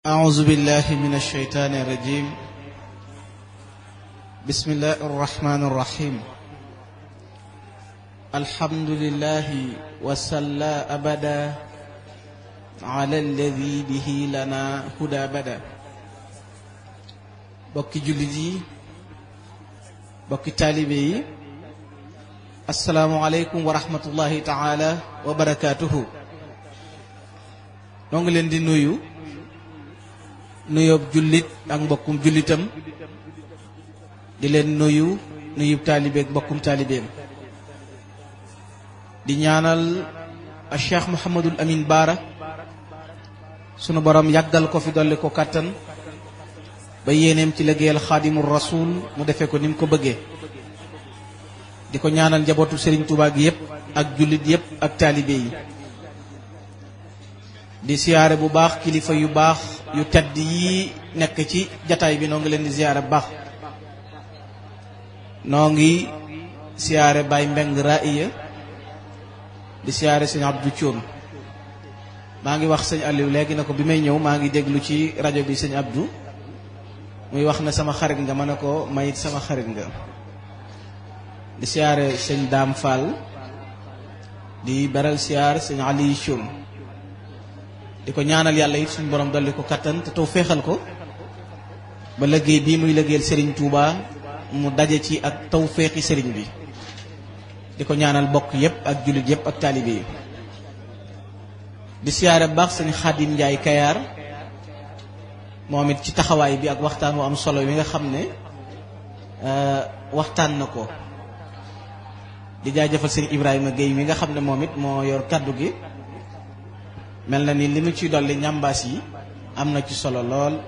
أعوذ بالله من الشيطان الرجيم. بسم الله الرحمن الرحيم. الحمد لله وصلى أبدا على الذي به لنا هدى بدا. bokki jullit yi bokki taalibe yi assalaamu aleykum wa rahmatullahi taala wa barakaatuhu. noo ngi leen di nuyu nuyoob jullit ak mbokkum jullitam, di leen nuyub taalibeek mbokkum taalibeem, di ñaanal a Cheikh Mouhamadul Amin Baara sunu borom yàggal ko fi dolli ko kàttan ba yéeneem ci liggéeyal xaadimul rasul mu defee ko ni mu ko bëggee. di ko ñaanal njabootu Serigne Touba gi yëpp ak jullit yëpp ak taalibe yi. di siyaare bu baax kilifa yu baax yu tedd yi nekk ci jataay bi, noo ngi leen di siyaare bu baax. noo ngi siyaare Baye Mbeng Ra'iya, di siyaare sëñ Abdou Thioune. maa ngi wax sëñ Aliou léegi na ko bi may ñëw maa ngi déglu ci rajo bi sëñ Abdou muy wax ne sama xarit nga, ma ne ko mayit sama xarit nga. di siyaare sëñ Daam Fall, di beral siyaare sëñ Ali Thioune. di ko ñaanal yàlla it suñu borom dolli ko kattan te taw féexal ko ba liggéey bii muy liggéeyal Serigne Touba mu daje ci ak taw féexi Serigne bi. di ko ñaanal bokk yëpp ak jullit yëpp ak taalibe yi. di siyaare baax sëñ Xaadim Njaay Kayaar, moom it ci taxawaay bi ak waxtaan wu am solo wi nga xam ne waxtaan na ko. di jaajëfal sëñ Ibrahima Guèye mi nga xam ne moom it moo yor kaddu gi. mel na ni li mu ciy dolli ñambaas yi am na ci solo lool,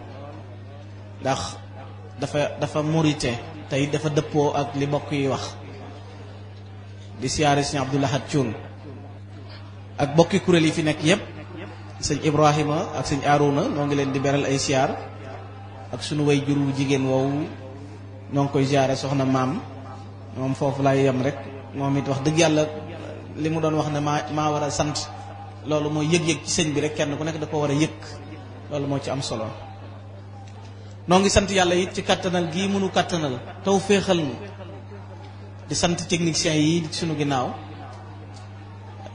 ndax dafa murite tey dafa dëppoo ak li bokk yi wax. di siyaare sëñ Abdou Lahad Thioune ak bokki kuréel yi fi nekk yépp, sëñ Ibrahima ak sëñ Arouna noo ngi leen di beral ay siyaar, ak sunu way juru jigéen woowu noo ngi koy siyaare soxna maam. moom foofu laay yem rek, moom it wax dëgg yàlla li mu doon wax ne maa war a sant, loolu mooy yëg-yëg ci sëñ bi rek, kenn ku nekk da ko war a yëg, loolu moo ci am solo. noo ngi sant yàlla it ci kattanal gii mënu kattanal taw féexal mu. di sant techniciens yi ci sunu ginnaaw,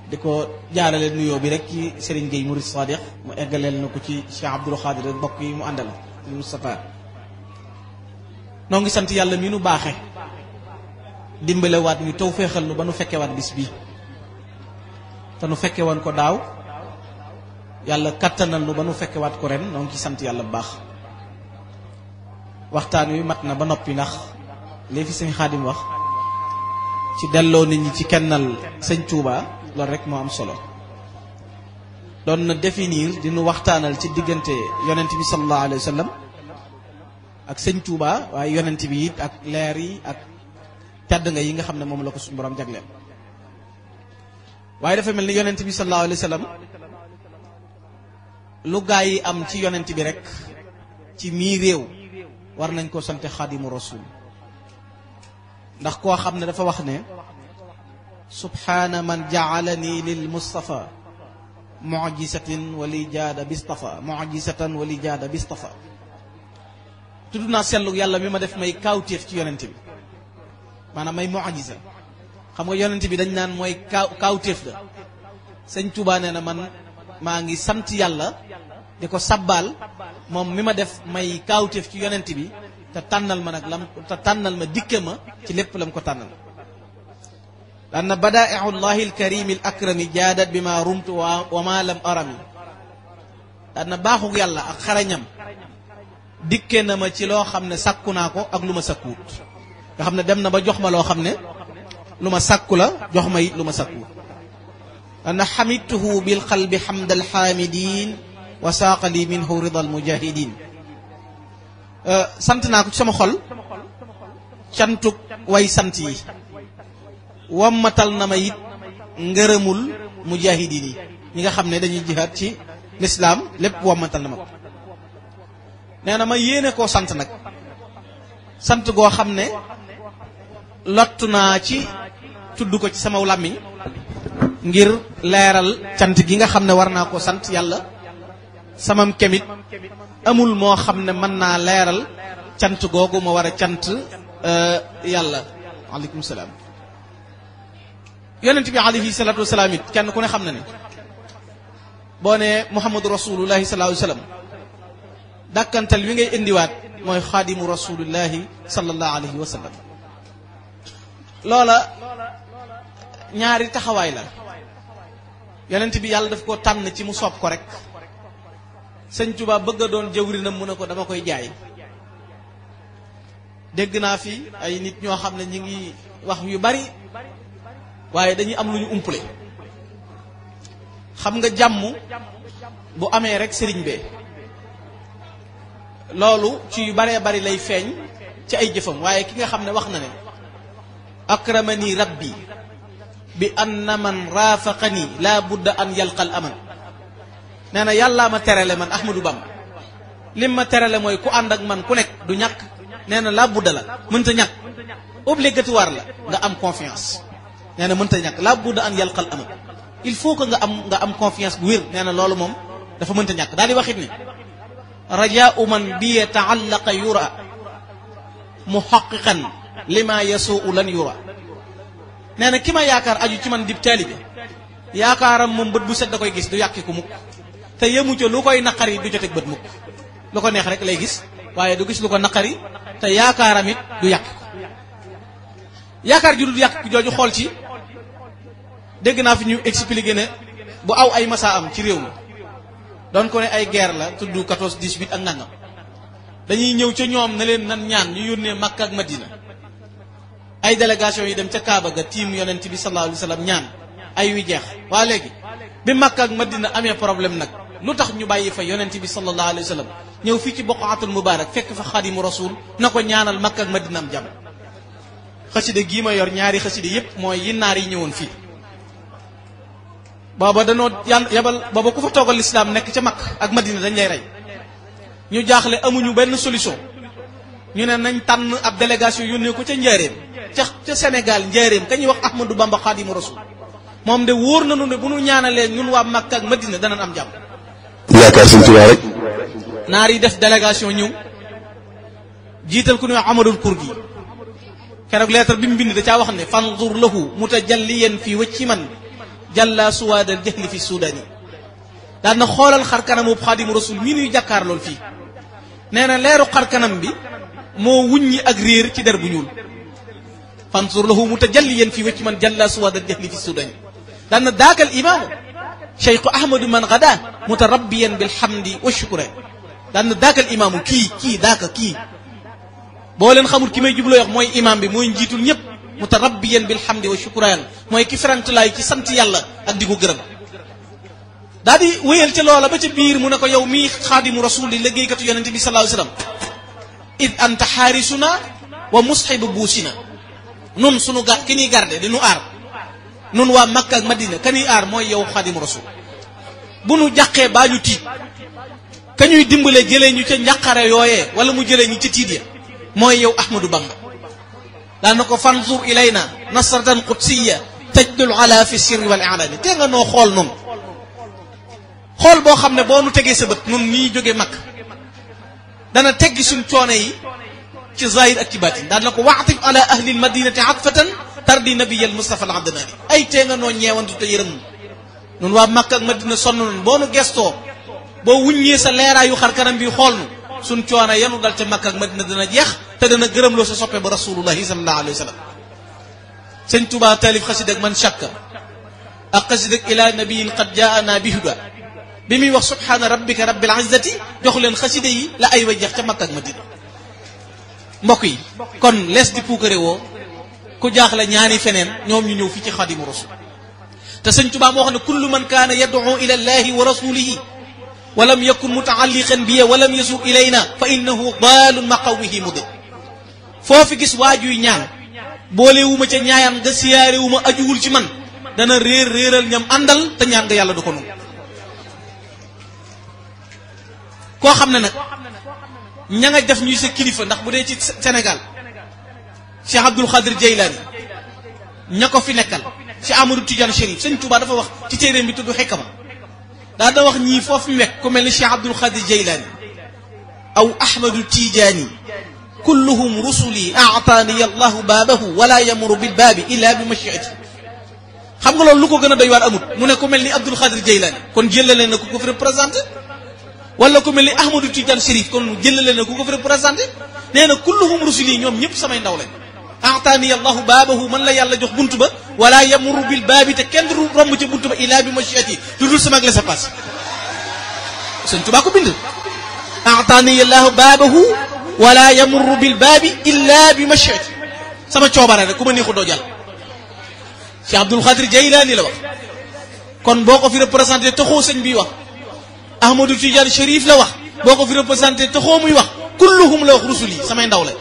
di ko jaarale nuyoo bi rek ci Serigne Gueye Mourid Sadiq mu eggaleel na ko ci Cheikh Abdoul Khadir rek bokk yi mu àndal ci Moustapha. noo ngi sant yàlla mi nu baaxe dimbalewaat ñu taw féexal nu ba nu fekkewaat bis bi te nu fekke woon ko daaw, yàlla kattanal nu ba nu fekkewaat ko ren. noo ngi ci sant yàlla bu baax. waxtaan wi mat na ba noppi, ndax léegi fi sëñ Xaadim wax ci delloo nit ñi ci kennal sëñ Touba, loolu rek moo am solo. doon na définir di nu waxtaanal ci diggante yonent bi sallallahu alayhi wa sallam ak sëñ Touba, waaye yonent bi it ak leer yi ak tedd nga yi nga xam ne moom la ko suñu borom jagleel. waaye dafa mel ni yonent bi sallallahu alayhi wa sallam lu gaa yi am ci yonent bi rek ci mii réew war nañ ko sante xaadimu rasul, ndax koo xam ne dafa wax ne subhaana man jaalani lil mustafa mujisatin wali jaada bistafa mujisatan wali jaada bistafa. tudd naa seetlu yàlla mi ma def may kaawteef ci yonent bi, maanaam may mujisa. xam nga yonent bi dañ naan mooy kaawteef la. sëñ Touba nee na man maa ngi sant yàlla di ko sabbaal moom mi ma def may kaawteef ci yonent bi, te tànnal ma nag te tànnal ma dikke ma ci lépp lam ko tànnal. daan na badaa'i'u llahi alkarimi al akrami jaadat bi ma rumtu wa ma lam arami. daan na baaxug yàlla ak xarañam dikke na ma ci loo xam ne sakku naa ko ak lu ma sakkuut. nga xam ne dem na ba jox ma loo xam ne lu ma sakku la, jox ma it lu ma sakku. ana xamidtuhu bil qalbi xamdal xaamidin wa saaqali minhu ridal mujahidin. sant naa ko ci sama xol cantuk way sant yi, wammatal na ma it ngërëmul mujahidin yi, ñi nga xam ne dañuy jihaad ci lislaam, lépp wammatal na ma ko. nee na ma yéene koo sant nag, sant goo xam ne lottu naa ci tudd ko ci sama làmmiñ ngir leeral cant gi nga xam ne war naa ko sant yàlla samam kemit amul moo xam ne mën naa leeral cant googu ma war a cant yàlla. aleykum salaam. yonent bi alayhi salaatu wasalaam it kenn ku ne xam na ne boo ne muhammadu rasulullahi sallallahu alayhi wa sallam dàkkantal wi ngay indiwaat mooy xaadimu rasulullahi sallallahu alayhi wa sallam. loola ñaari taxawaay la. yonent bi yàlla daf ko tànn ci mu soob ko rek. sëñ Tuubaa bëgg a doon jëwrinam mu ne ko dama koy jaay. dégg naa fi ay nit ñoo xam ne ñi ngi wax yu bari waaye dañuy am lu ñu umpale. xam nga jàmm bu amee rek sëriñ bee. loolu ci yu baree bari lay feeñ ci ay jëfam waaye ki nga xam ne wax na ne akramani rabbi bi anna man raafaqani laa budda an yalqal aman. nee na yàllaa ma terale man Ahmadou Bamba lim ma terale mooy ku ànd ak man ku nekk du ñàkk. nee na laa budda la mënta ñàkk obligatoire la nga am confiance. nee na mënta ñàkk laa budda an yalqal aman. il faut que nga am confiance bu wér. nee na loolu moom dafa mënta ñàkk daal di waxit ni rajaau man bi yataallaqa yura muhaqiqan lima yasuu lan yura. nee na ki ma yaakaar aju ci man dib taalibe yaakaaram moom bët bu set da koy gis du yàqi ko mukk te yemu ca lu koy naqari du ca teg bët mukk. lu ko neex rek lay gis waaye du gis lu ko naqari te yaakaaram it du yàq ko. yaakaar ju dul yàq jooju xool ci dégg naa fi ñu expliqué ne bu aw ay masa am ci réew mi doon ko ne ay guerre la tudd 14 18 ak nangam dañuy ñëw ca ñoom ne leen nan ñaan ñu yónnee Makka ak Madina ay délégation yi dem ca Kaaba ga tiim yonent bi sallallahu alayhi wa sallam ñaan ay wi jeex. waa léegi bi Makka ak Madina amee problème nag lu tax ñu bàyyi fa yonent bi sallallahu alayhi wa sallam ñëw fii ci boqaatul mubaarak fekk fa xaadimu rasul na ko ñaanal Makka ak Madina am jàmm. xaside gii ma yor ñaari xaside yépp mooy yi naar yi ñëwoon fii. booba danoo yabal booba ku fa toogal lislaam nekk ca Makka ak Madina dañ lay rey. ñu jaaxle amuñu benn solution ñu ne nañ tànn ab délégation yónnee ko ca njaareem ca Sénégal njaareem ka ñuy wax Ahmadou Bamba xaadimu rasul moom de wóor nañu ne bu ñu ñaanalee ñun waa Makka ak Madina danañ am jàmm. yaakaar Sëñ Tuubaa rek. naar yi def délégation ñëw jiital ku ñuy wax Amadul Kurdi keroog lettre bi mu bind da caa wax ne fanzur lahu mutajalliyan fi wacci man jalla suwaadal jahli fi suudani. daan na xoolal xar kanamu xaadimu rasul mii nuy jàkkaar lool fii nee na leeru xar kanam bi moo wuññi ak réer ci der bu ñuul. fanzur lahu mutajalliyan fi wacci man jalla suwaadal jahli fi suudani. daan na daakal imaamu cheikhu ahmadu man gada mutarabbiyan bilhamdi wa shukra. daan na daakal imaamu kii daaka kii boo leen xamul ki may jubloo wax mooy imaam bi mooy njiitul ñëpp mutarabbiyan bilhamdi wa shukran mooy ki ferantulaay ci sant yàlla ak di ko gërëm. daal di wéyal ca loola ba ca biir mu ne ko yow mii xaadimu rasul di liggéeykatu yonente bi sallallahu alayhi wasallam id anta xaarisuna wa musxibu buusina. nun sunu ki ñuy garde di nu aar nun waa Makka ak Madina ka ñuy aar mooy yow xaadimu rasul. bu nu jàqee baa ñu tiit ka ñuy dimbale jëlee ñu ca njàqare yooyee wala mu jëlee ñu ca tiit ya mooy yow Ahmadou Bamba. daan na ko fanzur ilayna nasratan qudsiya tajdul ala fi sirri wal i'lani. te nga noo xool noonu xool boo xam ne boo nu tegee sa bët nun nii jógee Makka dana teggi suñ coono yi ci zahir ak ci baatin. daan na ko wa'tif ala ahli almadinati atfatan tardi nabiyal mustafa al adnani. ay tee nga noo ñeewantu te yërëm nun waa Makka ak Madina sonn nun boo nu gestoo boo wuññee sa leeraayu xar kanam bi xool nu suñ coono yanu dal ca Makka ak Madina dana jeex te dana gërëmloo sa soppe ba rasulullahi sallallahu alayhi wa sallam. sëñ Tuubaa taalif xasida ak man shakka ak xasida ak ila nabiyin qad jaana bi huda bi muy wax subhaana rabbika rabbil izzati jox leen xasida yi la ay wa jeex ca Makka ak Madina. mbokk yi kon lees di puukare woo ku jaaxle ñaani feneen ñoom ñu ñëw fii ci xadimu rasul. te sëñ Tuubaa moo xam ne kullu man kaana yad'u ila allahi wa rasulihi walam yakun mutaalliqan bi walam yasur ilayna fa innahu daalun ma qawmihi mudi. foofi gis waajuy ñaan boolewuma ca ñaayam nga siyaarewuma ajuwul ci man dana réeral ñam àndal te ñaan nga yàlla du ko nangu. koo xam ne nag ña nga def ñuy sa kilifa ndax bu dee ci Sénégal Cheikh Abdul Xaadir Jeylaani ña ko fi nekkal Cheikh Amadou Tidiane Chérif. sëñ Touba dafa wax ci téeréem bi tudd Xikama daa da wax ñii foofu mu wekk ku mel ni Cheikh Abdul Xaadir Jeylaani aw ahmadu tijaani kulluhum rusuli aataani allahu baabahu wala yamuru bil baabi illa bi mashiati. xam nga loolu lu ko gën a doy waar amut. mu ne ku mel ni Abdul Xaadir Jeylaani kon jëlale na ku ko fi représenté, wala ku mel ni Ahmadu Tijaan Chérif kon jëlale na ku ko fi représenté. nee na kulluhum rusuli ñoom ñëpp samay ndaw lañ. aataani allahu baabahu man la yàlla jox buntu ba wala yamuru bil baabi te kenn du romb ca buntu ba illa bi mashiati lu dul sama la sa passe. Sëñ Tuubaa ko bind. aataani allahu baabahu wala yamuru bil baabi illa bi mashiati. sama coobare rek ku ma neexu doo jàll. Cheikh Abdul Xaadir Jeylaani la wax. kon boo ko fi représenté taxoo sëñ bi wax. Ahmadu Tijaan Chérif la wax. boo ko fi représenté taxoo muy wax. kulluhum la wax rusul yi samay ndaw la.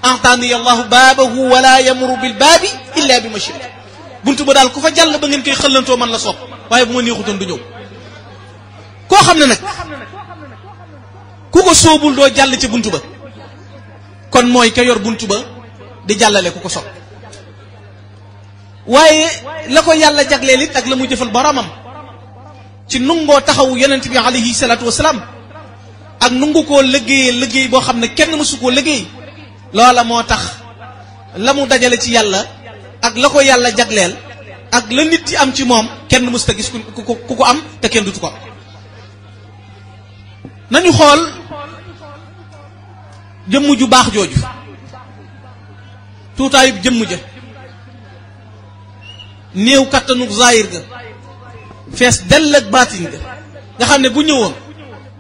aataani allahu baabahu wala yamuru bil baabi illa bi mashiati. buntu ba daal ku fa jàll ba ngeen koy xëllantoo man la sopp waaye bu ma neexutoon du ñëw. koo xam ne nag ku ko soobul doo jàll ca buntu ba kon mooy ka yor buntu ba di jàllale ku ko sopp. waaye la ko yàlla jagleel it ak la mu jëfal boromam ci nungoo taxawu yonent bi alayhi salaatu wasalaam ak nungu koo liggéeyee liggéey boo xam ne kenn mësu koo liggéey. loola moo tax la mu dajale ci yàlla ak la ko yàlla jagleel ak la nit yi am ci moom kenn mës ta gis ku ko am te kenn dutu ko am. nañu xool jëmm ju baax jooju tuutaayub jëmm ja néew kattanu zahir ga fees dell ak baatin ga nga xam ne bu ñëwoon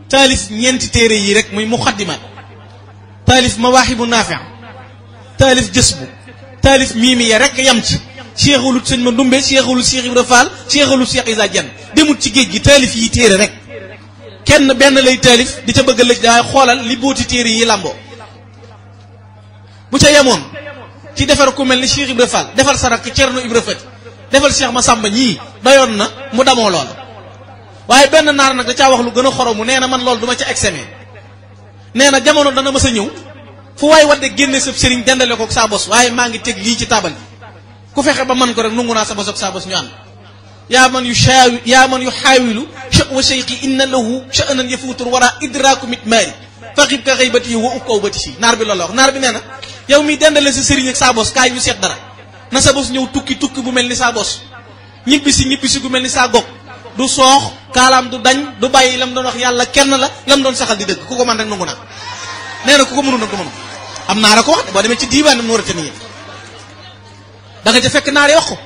taalif ñeenti téere yi rek muy muxaddimaat taalif mawaahibu naafi' taalif jësbu taalif miimiya rek yam ci seexalut sëñ ma ndumbe seexalut Cheikh Ibra Fall seexalut Cheikh Isa Dieng demut ci géej gi taalif yi téere rek kenn benn lay taalif di ca bëgg a lëj daay xoolal li booti téere yi làmboo. bu ca yemoon ci defar ku mel ni Cheikh Ibra Fall defal sarak Cerno Ibra Fati defal Cheikh Massamba ñii doyoon na mu damoo loola. waaye benn naar nag da caa wax lu gën a xoromu nee na man loolu du ma ca examen. nee na jamono dana mës a ñëw fu waay wadde génne sa sëriñ dendale ko ak saa bos waaye maa ngi teg lii ci taabal bi ku fexe ba man ko rek nungu naa sa bos ak saa bos ñu ànd. yaa man yu xaawilu wa cheikhi inna lahu sha'nan yafuutur wara idraku mitmaari faqib ka xëybati wa ukkaw bati si naar bi loolu wax. naar bi nee na yow mi dendale sa sëriñ ak saa bos kaay ñu seet dara na sa bos ñëw tukki bu mel ni saa bos ñibbisi gu mel ni saa gog du soox kaalaam du dañ du bàyyi lam doon wax yàlla kenn la lam doon saxal di dëgg ku ko man rek nangu naa. nee na ku ko mënul nag du mënu am naara ko wax de boo demee ci diiwaan Mauritanie da nga ca fekk naar yi wax ko.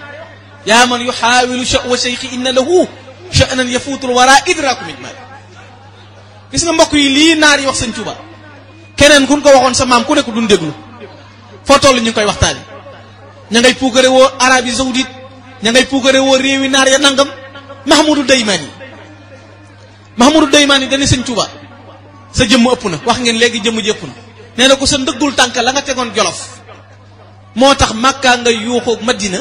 yaa man yuxaawilu wa cheikhi inna lahu sha'nan yafuutul wara idraku mitmaari. gis nga mbokk yi lii naar yi wax sëñ Tuuba keneen kun ko waxoon sa maam ku nekk duñ déglu foo toll ñu ngi koy waxtaani ña ngay puukare woo Arabie Saoudite ña ngay puukare woo réewi naar ya nangam. Mahmoudou Daymaani dañu sëñ Tuuba sa jëmm ëpp na wax ngeen léegi jëmm ji ëpp na nee na ko sa ndëggul tànk la nga tegoon Jolof moo tax Makka nga yuuxu Madina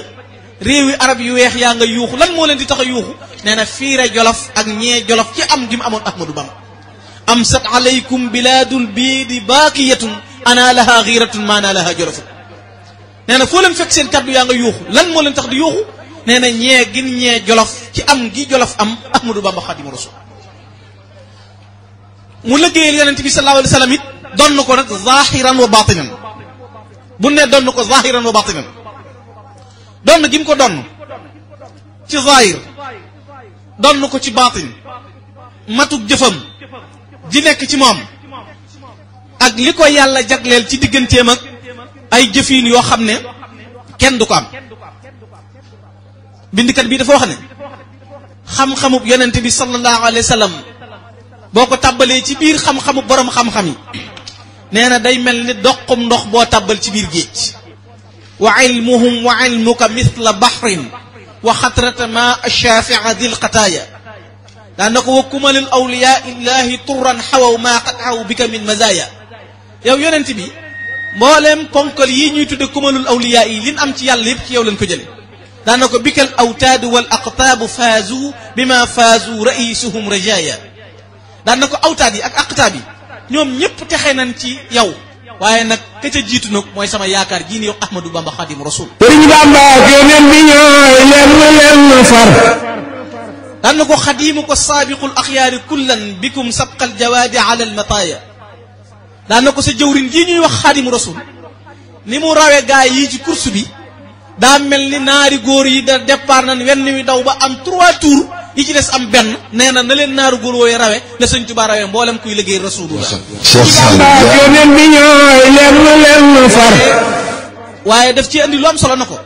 réewi arab yu weex yaa nga yuuxu lan moo leen di tax a yuuxu nee na fiire Jolof ak ñee Jolof ci am gi mu amoon Ahmadou Bamba. amsat alaykum bilaadul biidi baaqiyatun ana laha xiiratun maana laha jolofun. nee na foo leen fekk seen kaddu yaa nga yuuxu lan moo leen tax di yuuxu nee na ñee Jolof ci am gi Jolof am Ahmadou Bamba Xaadimu Rasuul. mu liggéeyal yonent bi sallallahu alayhi wa sallam it donn ko nag zahiran wa batinan bu ne donn ko zahiran wa batinan donn gi mu ko donn ci zahir donn ko ci batin matuk jëfam ji nekk ci moom ak li ko yàlla jagleel ci digganteem ak ay jëfin yoo xam ne kenn du ko am. bindikat bi dafa wax ne xam-xamub yonent bi sallallahu alayhi wa sallam boo ko tàbbalee ci biir xam-xamu borom xam-xam yi nee na day mel ni doqum ndox boo tàbbal ci biir géej. wa ilmuhum wa ilmuka mithla bahrin wa xatrata ma ashafia dil qataaya daanaka wa kumalul awliya illahi turran xawaw maa qad xaw bika min mazaya. yow yonent bi mbooleem ponkal yi ñuy tudde kumalul awliya yi lin am ci yàlla yëpp ci yow lañ ko jële daanaka bikal awtaadu wal aqtaabu faazu bima faazu raisuhum rajaya. daanaka awtaad yi ak aqtaab yi ñoom ñëpp texe nañ ci yow waaye nag ka ca jiitu nag mooy sama yaakaar jii ni yow Ahmadou Bamba Xaadimu Rasuul. Sëriñ Bamba keneen bi ñooy lenn far. daan na ko xadiimu ko saabiqul axyaari kullan bikum sabqal jawaadi ala almataaya daan na ko sa jëwrin jii ñuy wax xaadimu rasul ni mu rawee gaay yi ci course bi daa mel ni naari góor yi da départ nañ wenn wi daw ba am 3 tours yi ci des am benn nee na na leen naaru góor wooyu rawe la sëñ Tuubaa rawee mboolem kuy liggéey rasulullah yoneen bi ñooy lenn far waaye daf ci andi lu am solo na ko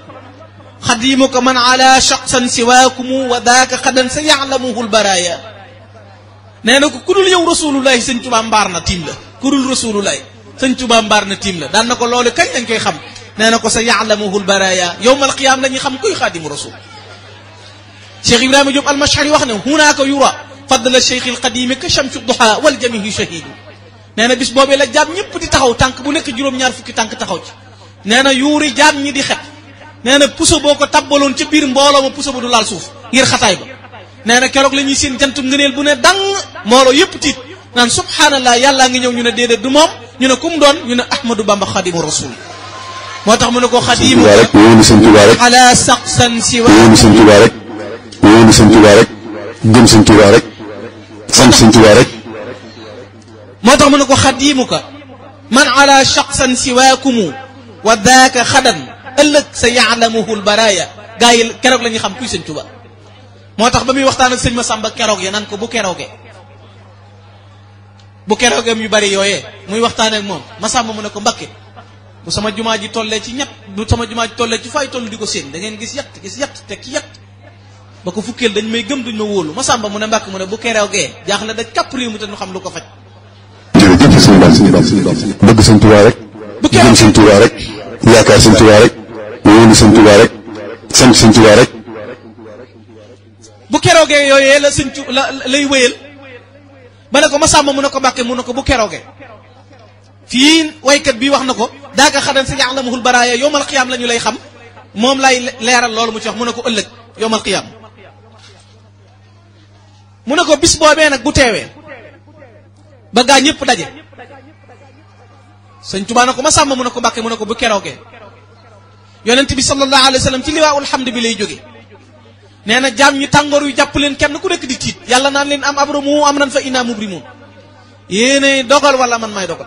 xadimuka man ala shaqsan siwaakumu wa daaka xadan sa ya'lamuhu albaraya nee na ko ku dul yow rasulullahi sëñ Tuubaa mbaar na tiim la ku dul rasulullahi sëñ Tuubaa mbaar na tiim la daan na ko loolu kañ lañ koy xam nee na ko sa ya'lamuhu albaraya yawmal qiyaam la ñuy xam kuy xaadimu rasul Cheikh Ibrahima Diop al-Mash'ari wax ne hunaaka yura fadla cheikh al-qadimi ka shamsu duha wal jamihi shahidu nee na bis boobee la jaam ñëpp di taxaw tànk bu nekk juróom-ñaar fukki tànk taxaw ci nee na yuuri jaam ñi di xet nee na puso boo ko tabbaloon ca biir mbooloo ma puso ba du laal suuf ngir xataay ba nee na keroog la ñuy seen jantu ngëneel bu ne dang mbooloo yëpp tiit naan subhanallah yàllaa ngi ñëw ñu ne déedéet du moom ñu ne kum doon ñu ne Ahmadou Bamba xadimu rasul moo tax mu ne ko xadimu ala saqsan siwa sëñ Tuubaa rek wóolu sëñ Tuubaa rek gëm sëñ Tuubaa rek sant sëñ Tuubaa rek moo tax mu ne ko xadimuka man ala shaqsan siwaakumu wa daaka xadan ëllëg sa yaalamuhu albaraya gaa yi keroog la ñuy xam kuy sëñ Tuubaa moo tax ba muy waxtaan ak sëñ Masamba keroog ya nan ko bu keroogee yu bari yooyee muy waxtaan ak moom Masamba mu ne ko Mbakke bu sama jumaa ji tollee ci ñett bu sama jumaa ji tollee ci fay toll di ko séen da ngeen gis yett teg ci yett ba ko fukkeel dañ may gëm duñ ma wóolu Masamba mu ne Mbàkke mu ne bu keroogee jaaxle da kàpp réew mi te ñu xam lu ko faj. jërëjëf sëñ Ba bëgg sëñ Tuubaa rek gëm sëñ Tuubaa rek yaakaar sëñ Tuubaa rek wóolu sëñ Tuubaa rek sant sëñ Tuubaa rek bu keroogee yooyee la sëñ lay wéyal ba ne ko Masamba mu ne ko Mbàkke mu ne ko bu keroogee fii waykat bi wax na ko daaka xadan sa ya'lamuhul baraaya yawmal qiyaam la ñu lay xam moom lay leeral loolu mu ci wax mu ne ko ëllëg yawmal qiyaam mu ne ko bis boobee nag bu teewee ba gaa ñëpp daje sëñ Tuubaa na ko Masamba mu ne ko Mbàkke mu ne ko bu keroogee yonent bi sallallahu alayhi wa sallam ci liwaa'ul hamd bi lay jóge nee na jaam ñi tàngoor yu jàpp leen kenn ku nekk di tiit yàlla naan leen am abramu am nan fa inna mubrimun yéenay dogal wala man may dogal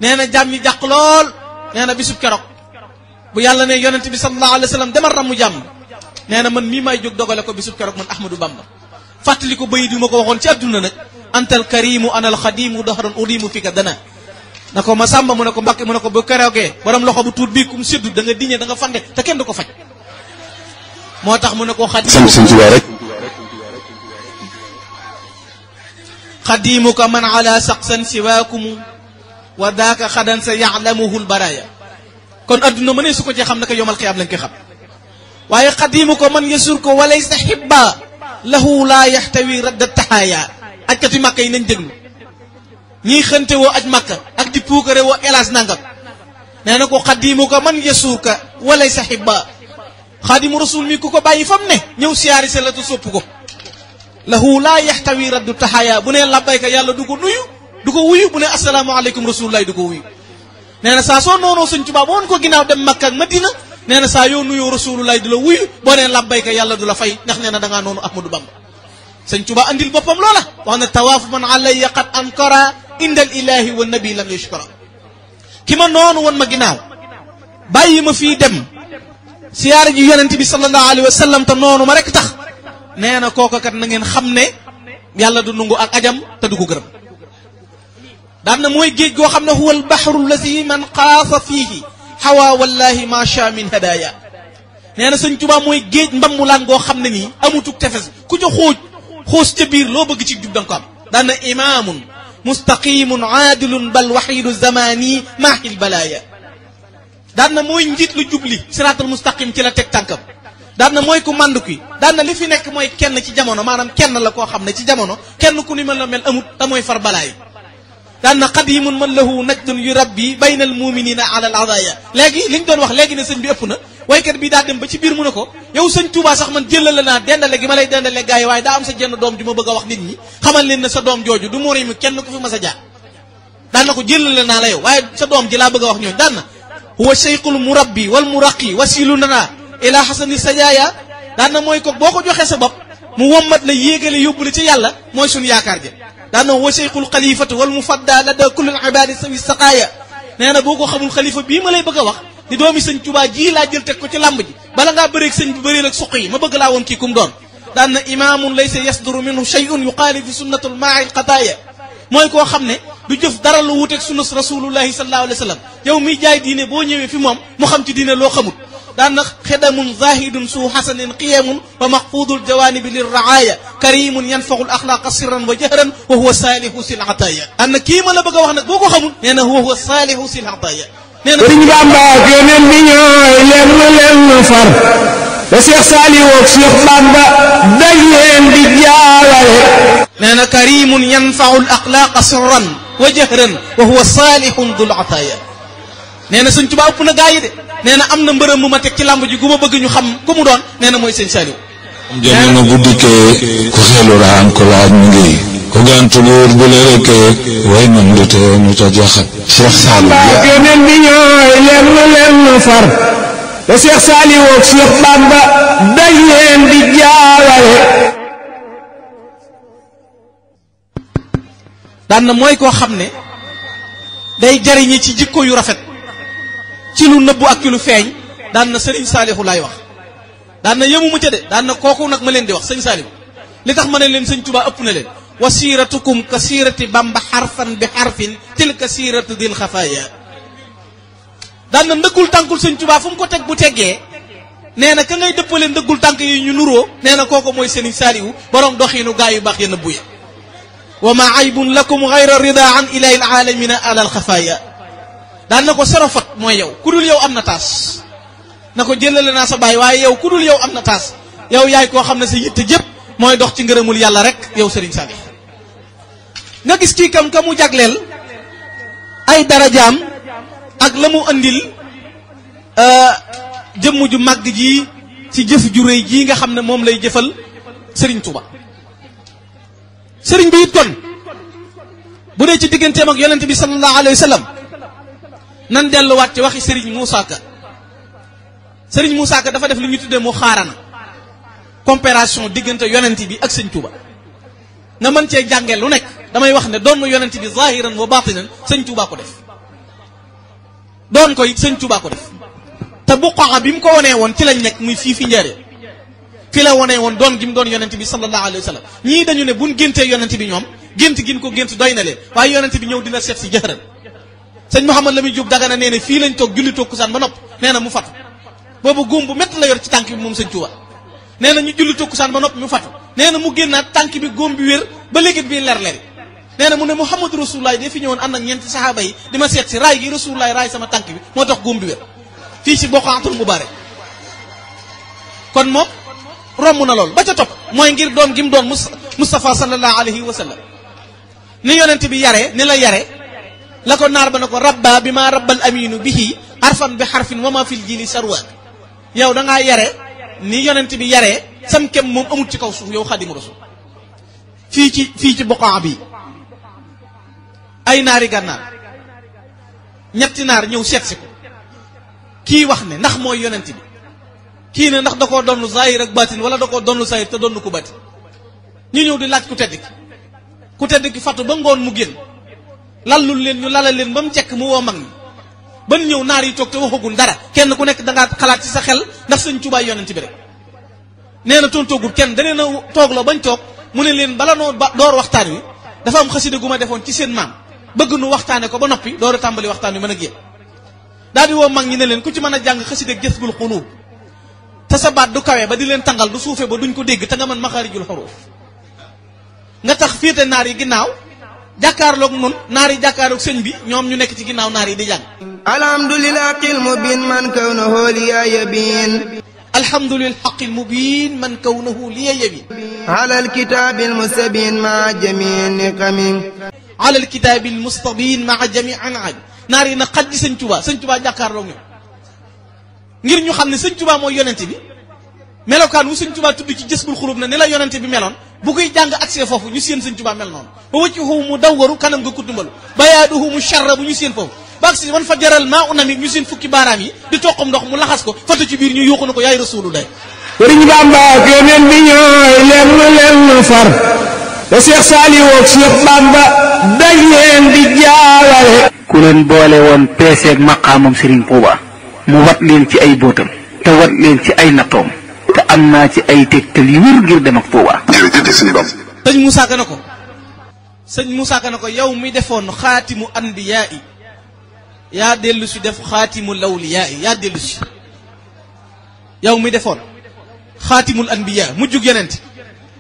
nee na jaam ñi jàq lool nee na bisub keroog bu yàlla ne yonent bi sallallahu alayhi wa sallam demal ramu jàmm nee na man mii may jóg dogale ko bisub keroog man Ahmadou Bamba fàttali ko bayit bi ma ko waxoon ci adduna nag antal karimu anal xadimu dahran udimu fi ka dana na ko Masamba mu ne ko Mbàkke mu ne ko bu keroogee borom loxo bu tuut bii kum séddu da nga diñe da nga fande te kenn du ko faj moo tax mu ne ko xadimuka man ala saqsan siwaakumu wa daaka xadan sa ya'lamuhu albaraya kon adduna mënee su ko ci xam naka yowmal qiyaam lañ koy xam waaye xadimuka man yasur ko walaysa xibba lahu laa yaxtawi radda taxaaya ajkati màkka yi nañ déglu ñiy xënte woo aj màkka ak di puukare woo elaas nangam nee na ko xadimuka man yasur ka walaysa xibba xaadimu rasul mi ku ko bàyyi fam ne ñëw siyaari sa la te sopp ko lahu laa yaxtawi raddu taxaaya bu ne labbayka yàlla du ko nuyu du ko wuyu bu ne asalaamaaleykum rasulullahi du ko wuyu nee na saa soo noonoo sëñ Tuubaa boo woon ko ginnaaw dem Makka ak Madina nee na saa yoo nuyoo rasulullahi du la wuyu boo ne labbayka yàlla du la fay ndax nee na dangaa noonu Ahmadou Bamba sëñ Tuubaa andil boppam loola wax na tawaafu man alayya qad ankara indal ilahi wa nabi lam yashkura ki ma noonu woon ma ginnaaw bàyyi ma fii dem siyaare ji yonent bi sallallahu alayhi wa sallam te noonu ma rek tax nee na kooka kat na ngeen xam ne yàlla du nungu ak ajam te du ko gërëm daan na mooy géej goo xam ne huwa albahru allazi man qaasa fiihi hawa wallahi ma sha min hadaya nee na sëñ Tuubaa mooy géej mbambulaan goo xam ne nii amutuk tefes ku ca xoos ca biir loo bëgg ci jub danga ko am daan na imaamun mustaqimun aadilun bal waxidu zamani maahil balaya daan na mooy njiit lu jubli siraatal mustaqim ci la teg tànkam daan na mooy ku màndu ki daan na li fi nekk mooy kenn ci jamono maanaam kenn la koo xam ne ci jamono kenn ku ni mel la mel amut te mooy far balaay daan na qadimun man lahu najdun yu rabbi bayna al muminina ala al adaya léegi liñ doon wax léegi ne sëñ bi ëpp na waykat bi daa dem ba ci biir mu ne ko yow sëñ Tuubaa sax man jëlale naa dendale gi ma lay dendale gars yi waaye daa am sa jenn doom ju ma bëgg a wax nit ñi xamal leen ne sa doom jooju du mori mi kenn ku fi mas a jaar daan na ko jëlale naa la yow waaye sa doom ji laa bëgg a wax ñooñu daan na huwa cheikhul murabbi wal muraqi wasilu nana ila xasani sajaaya daan na mooy ko boo ko joxee sa bopp mu wommat la yéegale yóbbu la ci yàlla mooy suñu yaakaar ja daana wa cheikhul xalifatu wal mufadda la da kullul ibadi sawi saqaaya nee na boo ko xamul xalifa bii ma lay bëgg a wax di doomi sëñ Tuubaa ji laa jël teg ko ci làmb ji bala ngaa bëreeg sëñ bi bëreel ak suq yi ma bëgg laa woon kii kum doon daan na imaamun laysa yasduru minhu shay'un yuxaalifu sunnatul maai xataaya mooy koo xam ne du jëf dara lu wuteeg sunnas rasulullahi sallallahu alayhi wa sallam yow miy jaay diine boo ñëwee fi moom mu xam ci diine loo xamut daan na xedamun zahidun su xasanin qiyamun wa maxfudul jawanibi lirraaya karimun yanfaxul axlaaqa sirran wa jahran wa huwa saalihu sil ataaya daan na kii ma la bëgg a wax nag boo ko xamul nee na huwa saalihu sil ataaya nee na Sëriñ Bamba ak Yonent bi ñooy lenn far ba Cheikh Saliou ak Cheikh Bamba dañ leen di jaawale nee na karimun yanfaxul axlaaqa sirran wa jahran wa huwa saalihun dul ataaya nee na sëñ Tuubaa ëpp na gaa yi de nee na am na mbërëm mu ma teg ci làmb ji gu ma bëgg ñu xam ku mu doon nee na mooy sëñ Saliou jamono bu dikkee ku xelu raam ko laaj mu ngi ku gàntu góor bu la rekkee way man du tee ñu ca jaxat Cheikh Saliou ak Yonent bi ñooy lenn far ba Cheikh Saliou ak Cheikh Bamba dañ leen di jaawale daan na mooy koo xam ne day jariñi ci jikko yu rafet ci lu nëbbu ak ci lu feeñ daan na sëriñ Saalihu laay wax daan na yëmu mu ca de daan na kooku nag ma leen di wax sëñ Saalihu li tax ma ne leen sëñ Tuubaa ëpp na leen wa siiratukum ka siirati Bamba xarfan bi xarfin tilka siiratu dil xafaaya daan na ndëggul tànkul sëñ Tuubaa fu mu ko teg bu teggee nee na ka ngay dëppale ndëggul tànk yi ñu nuroo nee na kooku mooy sëriñ Saalihu borom doxiinu gaa yu baax ya nëbbu ya wa ma aybun lakum gayra rida an ilahi alalamina ala alxafaaya daan na ko serofat mooy yow ku dul yow am na taas na ko jëlale naa sa baay waaye yow ku dul yow am na taas yow yaay koo xam ne sa yitte jëpp mooy dox ci ngërëmul yàlla rek yow Serigne Saliou nga gis kii kam ka mu jagleel ay darajaam ak la mu andil jëmm ju màgg ji ci jëf ju rëy jii nga xam ne moom lay jëfal Serigne Touba Serigne bi it kon bu dee ci digganteem ak yonent bi sallallahu alayhi wa sallam nan delluwaat ci waxi Serigne Moussa Ka Serigne Moussa Ka dafa def lu ñu tuddee mu xaarana comparaison diggante yonent bi ak sëñ Touba nga mën cee jàngee lu nekk damay wax ne doon yonent bi zahiran wa batinan sëñ Touba ko def doon ko it sëñ Touba ko def te buqaa bi mu ko wonee woon ci lañ nekk muy fii fi njëriñ fi la wonee woon doon gi mu doon yonent bi sallallahu alayhi wa sallam ñii dañu ne buñ géntee yonent bi ñoom gént gin ko gént doy na leen waaye yonent bi ñëw dina seet si jëxëran sëñ Mouhamad Lamine Diop Dagana nee na fii lañ toog julli takkusaan ba nopp nee na mu fatu boobu góom bu métti la yor ci tànk bi moom sëñ Touba nee na ñu julli takkusaan ba nopp mu fatu nee na mu génnaat tànk bi góom bi wér ba léegi bii leer-leeri nee na mu ne Muhammadu Rasulullah de fi ñëwoon ànd ak ñeenti saxaaba yi di ma seet si raay gi Rasulullah raay sama tànk bi moo tax góom bi wér fii si Boqaatul Mubarak kon moom romb na lool ba ca topp mooy ngir doon gi mu doon Mustafa sallallahu alayhi wa sallam ni yonent bi yaree ni la yare la ko naar ba na ko rabba bi ma rabbal aminu bihi harfan bi harfin wa ma fil jili sarwaat yow da ngaa yare ni yonent bi yaree sam kem moom amul ci kaw suuf yow xadimu rasul fii ci Boqaa bi ay naari gànnaar ñetti naar ñëw seet si ko kii wax ne ndax mooy yonent bi kii ne ndax da koo donnu zahir ak batin wala da koo donnu zahir te donnu ko batin ñu ñëw di laaj ku tedd ki fatu ba ngoon mu génn lallul leen ñu lalal leen ba mu jekk mu woo mag ñi ban ñëw naar yi toog te waxagul dara kenn ku nekk da ngaa xalaat ci sa xel ndax sëñ Tuubaa yonent bi rek nee na tontoogul kenn da leen a toogloo bañ toog mu ne leen bala noo door waxtaan wi dafa am xasida gu ma defoon ci seen maam bëgg nu waxtaane ko ba noppi door a tàmbali waxtaan wi mën a génn daal di woo mag ñi ne leen ku ci mën a jàng xasida Jazbul Quluub te sa baat du kawe ba di leen tàngal du suufe ba duñ ko dégg te nga mën maxaarijul xuruuf nga tax féete naar yi ginnaaw jàkkaarloog nun naar yi jàkkaarloog sëñ bi ñoom ñu nekk ci ginnaaw naar yi di jàng alhamdulillah qil mubin man kawnahu liya yabin alhamdulillah xaqil mubin man kawnahu liya yabin ala alkitabil mustabin ma jami niqamin ala alkitabil mustabin maa jami anaj naar yi nag xaj ji sëñ Tuubaa jàkkaarloog ñoom ngir ñu xam ne sëñ Tuubaa mooy yonente bi melokaan wu sëñ Tuubaa tudd ci Jazbul Xuluub na ni la yonente bi meloon bu koy jàng accès foofu ñu seen sëñ Tuubaa mel noonu ba wajhuhu mu dawwaru kanam nga kuddumbalu bayaaduhu mu sharra bu ñu seen foofu ba agsi wan fa jaral maa unami ñu seen fukki baaraam yi di toqam ndox mu laxas ko fatu ci biir ñu yuuxu na ko yaay Rasulullah Sëriñ Bamba ak Yonent bi ñooy lenn far te Cheikh Saliou ak Cheikh Bamba dañ leen di jaawale. ku leen boole woon peeseeg maqaamam Serigne Touba mu wat leen ci ay bóotam te wat leen ci ay nattoom te am naa ci ay tegtal yu wér ngir dem ak Touba. jërëjëf sëñ Bam. sëñ Moussa Ka na ko sëñ Moussa Ka na ko yow mi defoon xaatimu anbiyaa yi yaa dellu si def xaatimu lawliyaa yi yaa dellu si yow mi defoon xaatimul anbiyaa mujjug yonent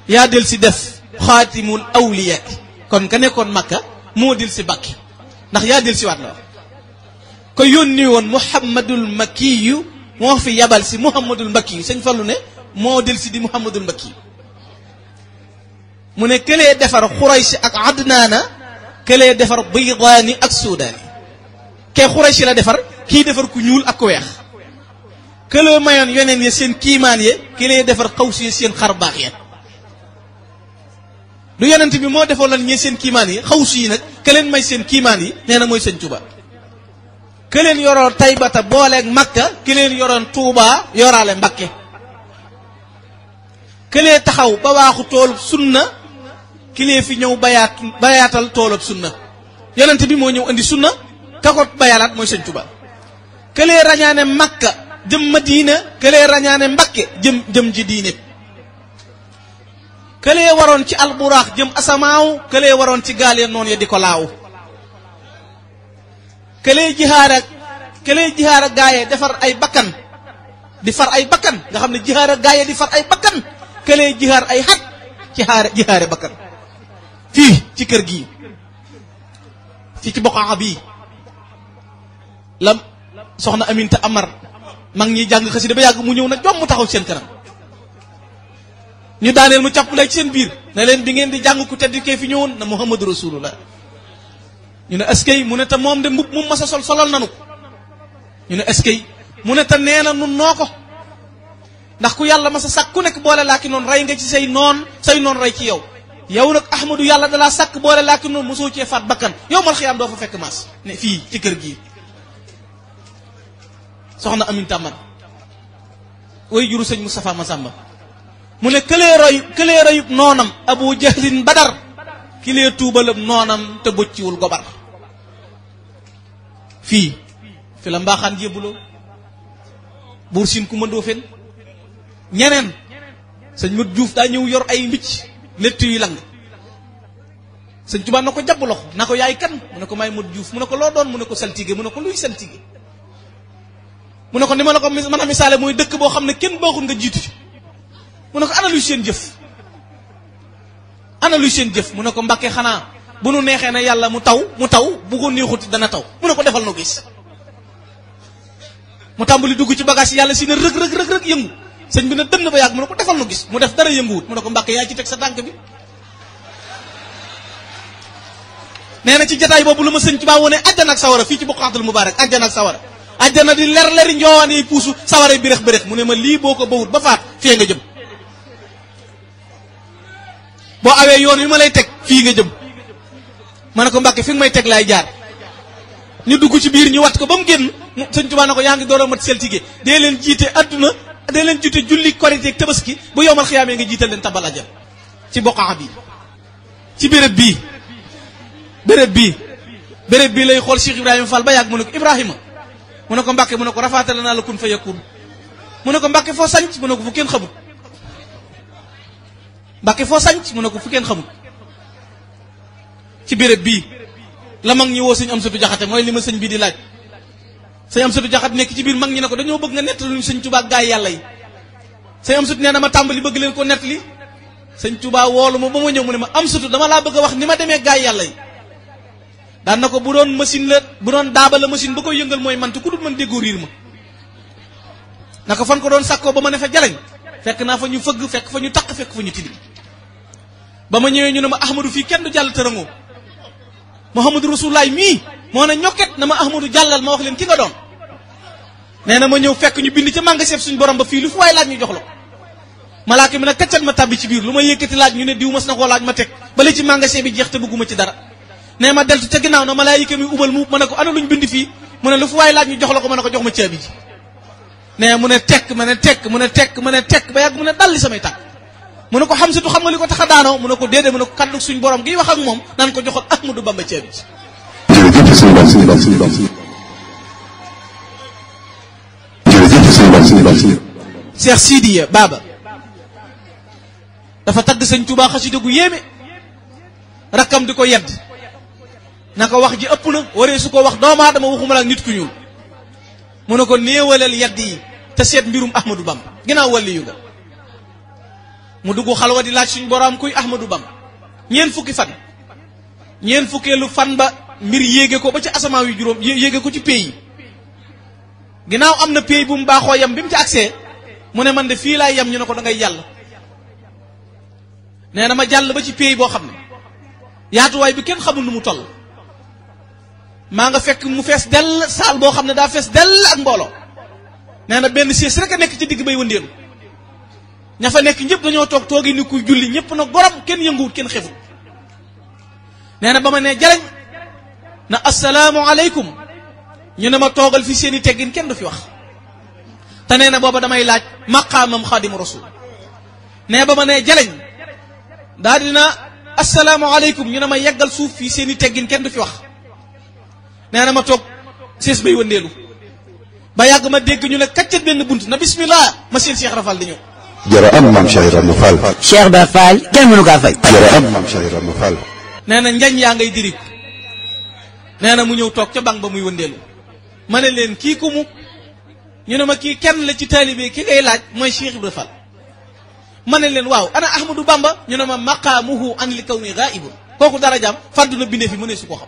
yaa dellu si def xaatimul awliyaa yi kon ka nekkoon Makka moo del si Mbàkke ndax yaa del si waat la wax ko yónni woon Muhammadul Makkiyu moo fi yabal si Muhammadul Makkiyu sëñ Fallu ne moo del si di Muhammadul Makkiyu mu ne këlee defar Xuraysi ak Adnaana këlee defar Baydaani ak Suudaani kee Xuraysi la defar kii defar ku ñuul ak ku weex këlee mayoon yoneen ya seen kiimaan ye këlee defar Xawsi ya seen xar baax ya du yonent bi moo defoon lan ñee seen kiimaan yi Xawsi yi nag këleen may seen kiimaan yi nee na mooy sëñ Tuuba këleen yoroon Taybata booleeg Makka këleen yoroon Tuuba yoraale Mbakke këlee taxaw ba waaxu toolub sunna kilee fi ñëw bayaatal toolub sunna yonent bi moo ñëw andi sunna ka ko bayalaat mooy sëñ Tuuba këlee rañaane Makka jëm Madina këlee rañaane Mbakke jëm ji diine këlee waroon ci alburaax jëm asamaaw këlee waroon ci gaal ya noonu ya di ko laaw këlee jihaar ak gaaye defar ay bakkan di far ay bakkan nga xam ne jihaar ak gaaye di far ay bakkan këlee jihaar ay xat ci jihaare bakkan fii ci kër gii fii ci boqaa bii la soxna Aminta Amar mag ñi jàng xasida ba yàgg mu ñëw na jom mu taxaw seen kanam ñu daaneel mu càpp lay ci seen biir ne leen bi ngeen di jàng ku tedd kee fi ñëwoon na Muhammadu Rasulullah ñu ne askay mu ne te moom de mbub mu masa solal nanu ko ñu ne askay mu ne te nee na nun noo ko ndax ku yàlla masa sàkk ku nekk boole laa ki noonu rey nga ci say noon rey ci yow yow nag Ahmadu yàlla dalaa sàkk boole laa ki noonu mosoo cee faat bakkan yow mal xiyaam doo fa fekk maas ne fii ci kër gii soxna Aminta Amar way juru sëñ Moustapha Massamba mu ne këlee royub noonam Abu Jahlin Badar kilee tuubalab noonam te bëcciwul gobar fii fi la mbaaxaan jébbuloo buur siin ku mëndoo fen ñeneen sëñ Mat Juuf daa ñëw yor ay mbicc létt yu lang sëñ Tuubaa na ko jàpp loxo na ko yaay kan mu ne ko maay Mat Juuf mu ne ko loo doon mu ne ko saltige mu ne ko luy saltige mu ne ko ni ma la ko mën a misaale mooy dëkk boo xam ne kenn baaxul nga jiitu ci mu ne ko ana luy seen jëf mu ne ko Mbàkke xanaa bu nu neexee ne yàlla mu taw bu ko neexuti dana taw mu ne ko defal nu gis mu tàmbali dugg ci bagage yàlla si ne rëg yëngu sëñ bi ne dënn ba yàgg mu ne ko defal nu gis mu def dara yënguwut mu ne ko Mbàkke yaa ci teg sa tànk bi nee na ci jataay boobu lu ma sëñ Tuubaa wone àjjana ak sawara fii ci Buqaatul Mubaarak àjjana ak sawara àjjana di leri njoowaan yi puusu sawara yi birex mu ne ma lii boo ko bawut ba faat fee nga jëm boo awee yoon wi ma lay teg fii nga jëm ma ne ko Mbàkke fi nga may teg laay jaar ñu dugg ci biir ñu wat ko ba mu génn sëñ Tuubaa na ko yaa ngi door a mat seltige dee leen jiite adduna dee leen jiite julli korite ak tabaski bu yowmal xiyaamee nga jiital leen tabal ajal ci boqaa bi ci béréb bii lay xool Cheikh Ibrahima Fall ba yàgg mu ne ko Ibrahima mu ne ko Mbàkke mu ne ko rafaatale naa la kun fa yakun mu ne ko Mbàkke foo sanc mu ne ko fu kenn xamut Mbàkke foo sanc mu ne ko fu kenn xamut ci béréb bii la mag ñi woo sëñ Amsatu Jaxate mooy li ma sëñ bii di laaj sëñ Amsatu Jaxate nekk ci biir mag ñi ne ko dañoo bëgg nga nettali ñu sëñ Tuubaa gaay yàlla yi sëñ Amsatu nee na ma tàmbali bëgg leen ko nettali sëñ Tuubaa woolu ma ba ma ñëw mu ne ma Amsatu dama laa bëgg a wax ni ma demee gaay yàlla yi daan na ko bu doon machine la bu doon daaba la machine ba koy yëngal mooy man te ku dul man déggoo riir ma naka fan ko doon sàkkoo ba ma ne fa jaleñ fekk naa fa ñu fëgg fekk fa ñu taq fekk fa ñu tilim ba ma ñëwee ñu ne ma Ahmadu fii kenn du jàll tërëngoo Muhammadu Rasulullaay mii moo ne ñokket na ma Ahmadu jàllal ma wax leen ki nga doon nee na ma ñëw fekk ñu bind ca magasin suñu borom ba fii lu fu waay laaj ñu jox la ko malaaka mi nag kaccat ma tàbbi ci biir lu ma yëkkati laaj ñu ne diw mas na koo laaj ma teg bala ci magasin bi jeex te bëgguma ci dara nee ma deltu ca ginnaaw na malaayika mi ubal mu ma ne ko ana luñ bind fii mu ne lu fu waay laaj ñu jox la ko ma ne ko jox ma caabi ji nee mu ne tekk ma ne tekk ba yàgg mu ne dalli samay tànk mu ne ko Xamsatu xam nga li ko tax a daanoo mu ne ko déedéet mu ne ko kaddu suñ borom gi wax ak moom naan ko joxoon Ahmadou Bamba caabi ji. jërëjëf sëñ Ba sëñ Ba sëñ Ba jërëjëf sëñ Ba sëñ Ba sëñ Cheikh Sidiya Baba dafa tagg sëñ Tuubaa xasida gu yéeme rakkam di ko yedd naka wax ji ëpp na waree su ko wax doomu aadama waxuma la nit ku ñuul mu ne ko néewalal yedd yi te seet mbirum Ahmadou Bamba ginnaaw wàlli yu nga mu dugg xalwa di laaj suñ borom kuy Ahmadou Bamba ñeen fukki fan ñeen fukkeelu fan ba mbir yéege ko ba ci asamaan yu juróom yéege ko ci pays yi ginnaaw am na pays bu mu baaxoo yam bi mu ci accès mu ne man de fii laay yam ñu ne ko da ngay jàll nee na ma jàll ba ci pays boo xam ne yaatuwaay bi kenn xamul nu mu toll maa nga fekk mu fees dell saal boo xam ne daa fees dell ak mbooloo nee na benn siis rek a nekk ci digg bay wëndeelu ña fa nekk ñëpp dañoo toog toogi ni kuy julli ñëpp nag borom kenn yënguwut kenn xefut nee na ba ma ne jaleñ na assalaamu aleykum ñu ne ma toogal fi seeni teggin kenn du fi wax te nee na booba damay laaj maqaamam xaadimu rasul nee ba ma ne jaleñ daa dina assalaamu aleykum ñu ne ma yeggal suuf fii seeni teggin kenn du fi wax nee na ma toog siis bay wëndeelu ba yàgg ma dégg ñu ne kaccat benn bunt na bismillah ma seen Cheikh Rafal di ñëw jërë am maam Cheikh Ibrahima Fall. Cheikh Ibrahima Fall kenn mënu kaa fay. jërë am maam Cheikh Ibrahima Fall. nee na njañ yaa ngay dirig nee na mu ñëw toog ca bank ba muy wëndeelu ma ne leen kii ku mu ñu ne ma kii kenn la ci taalibe ki ngay laaj mooy Cheikh Ibrahima Fall ma ne leen waaw ana Ahmadou Bamba ñu ne ma maqaamuhu an li kawni ghaibun kooku darajaam fàddu na bindee fi mu ne su ko xam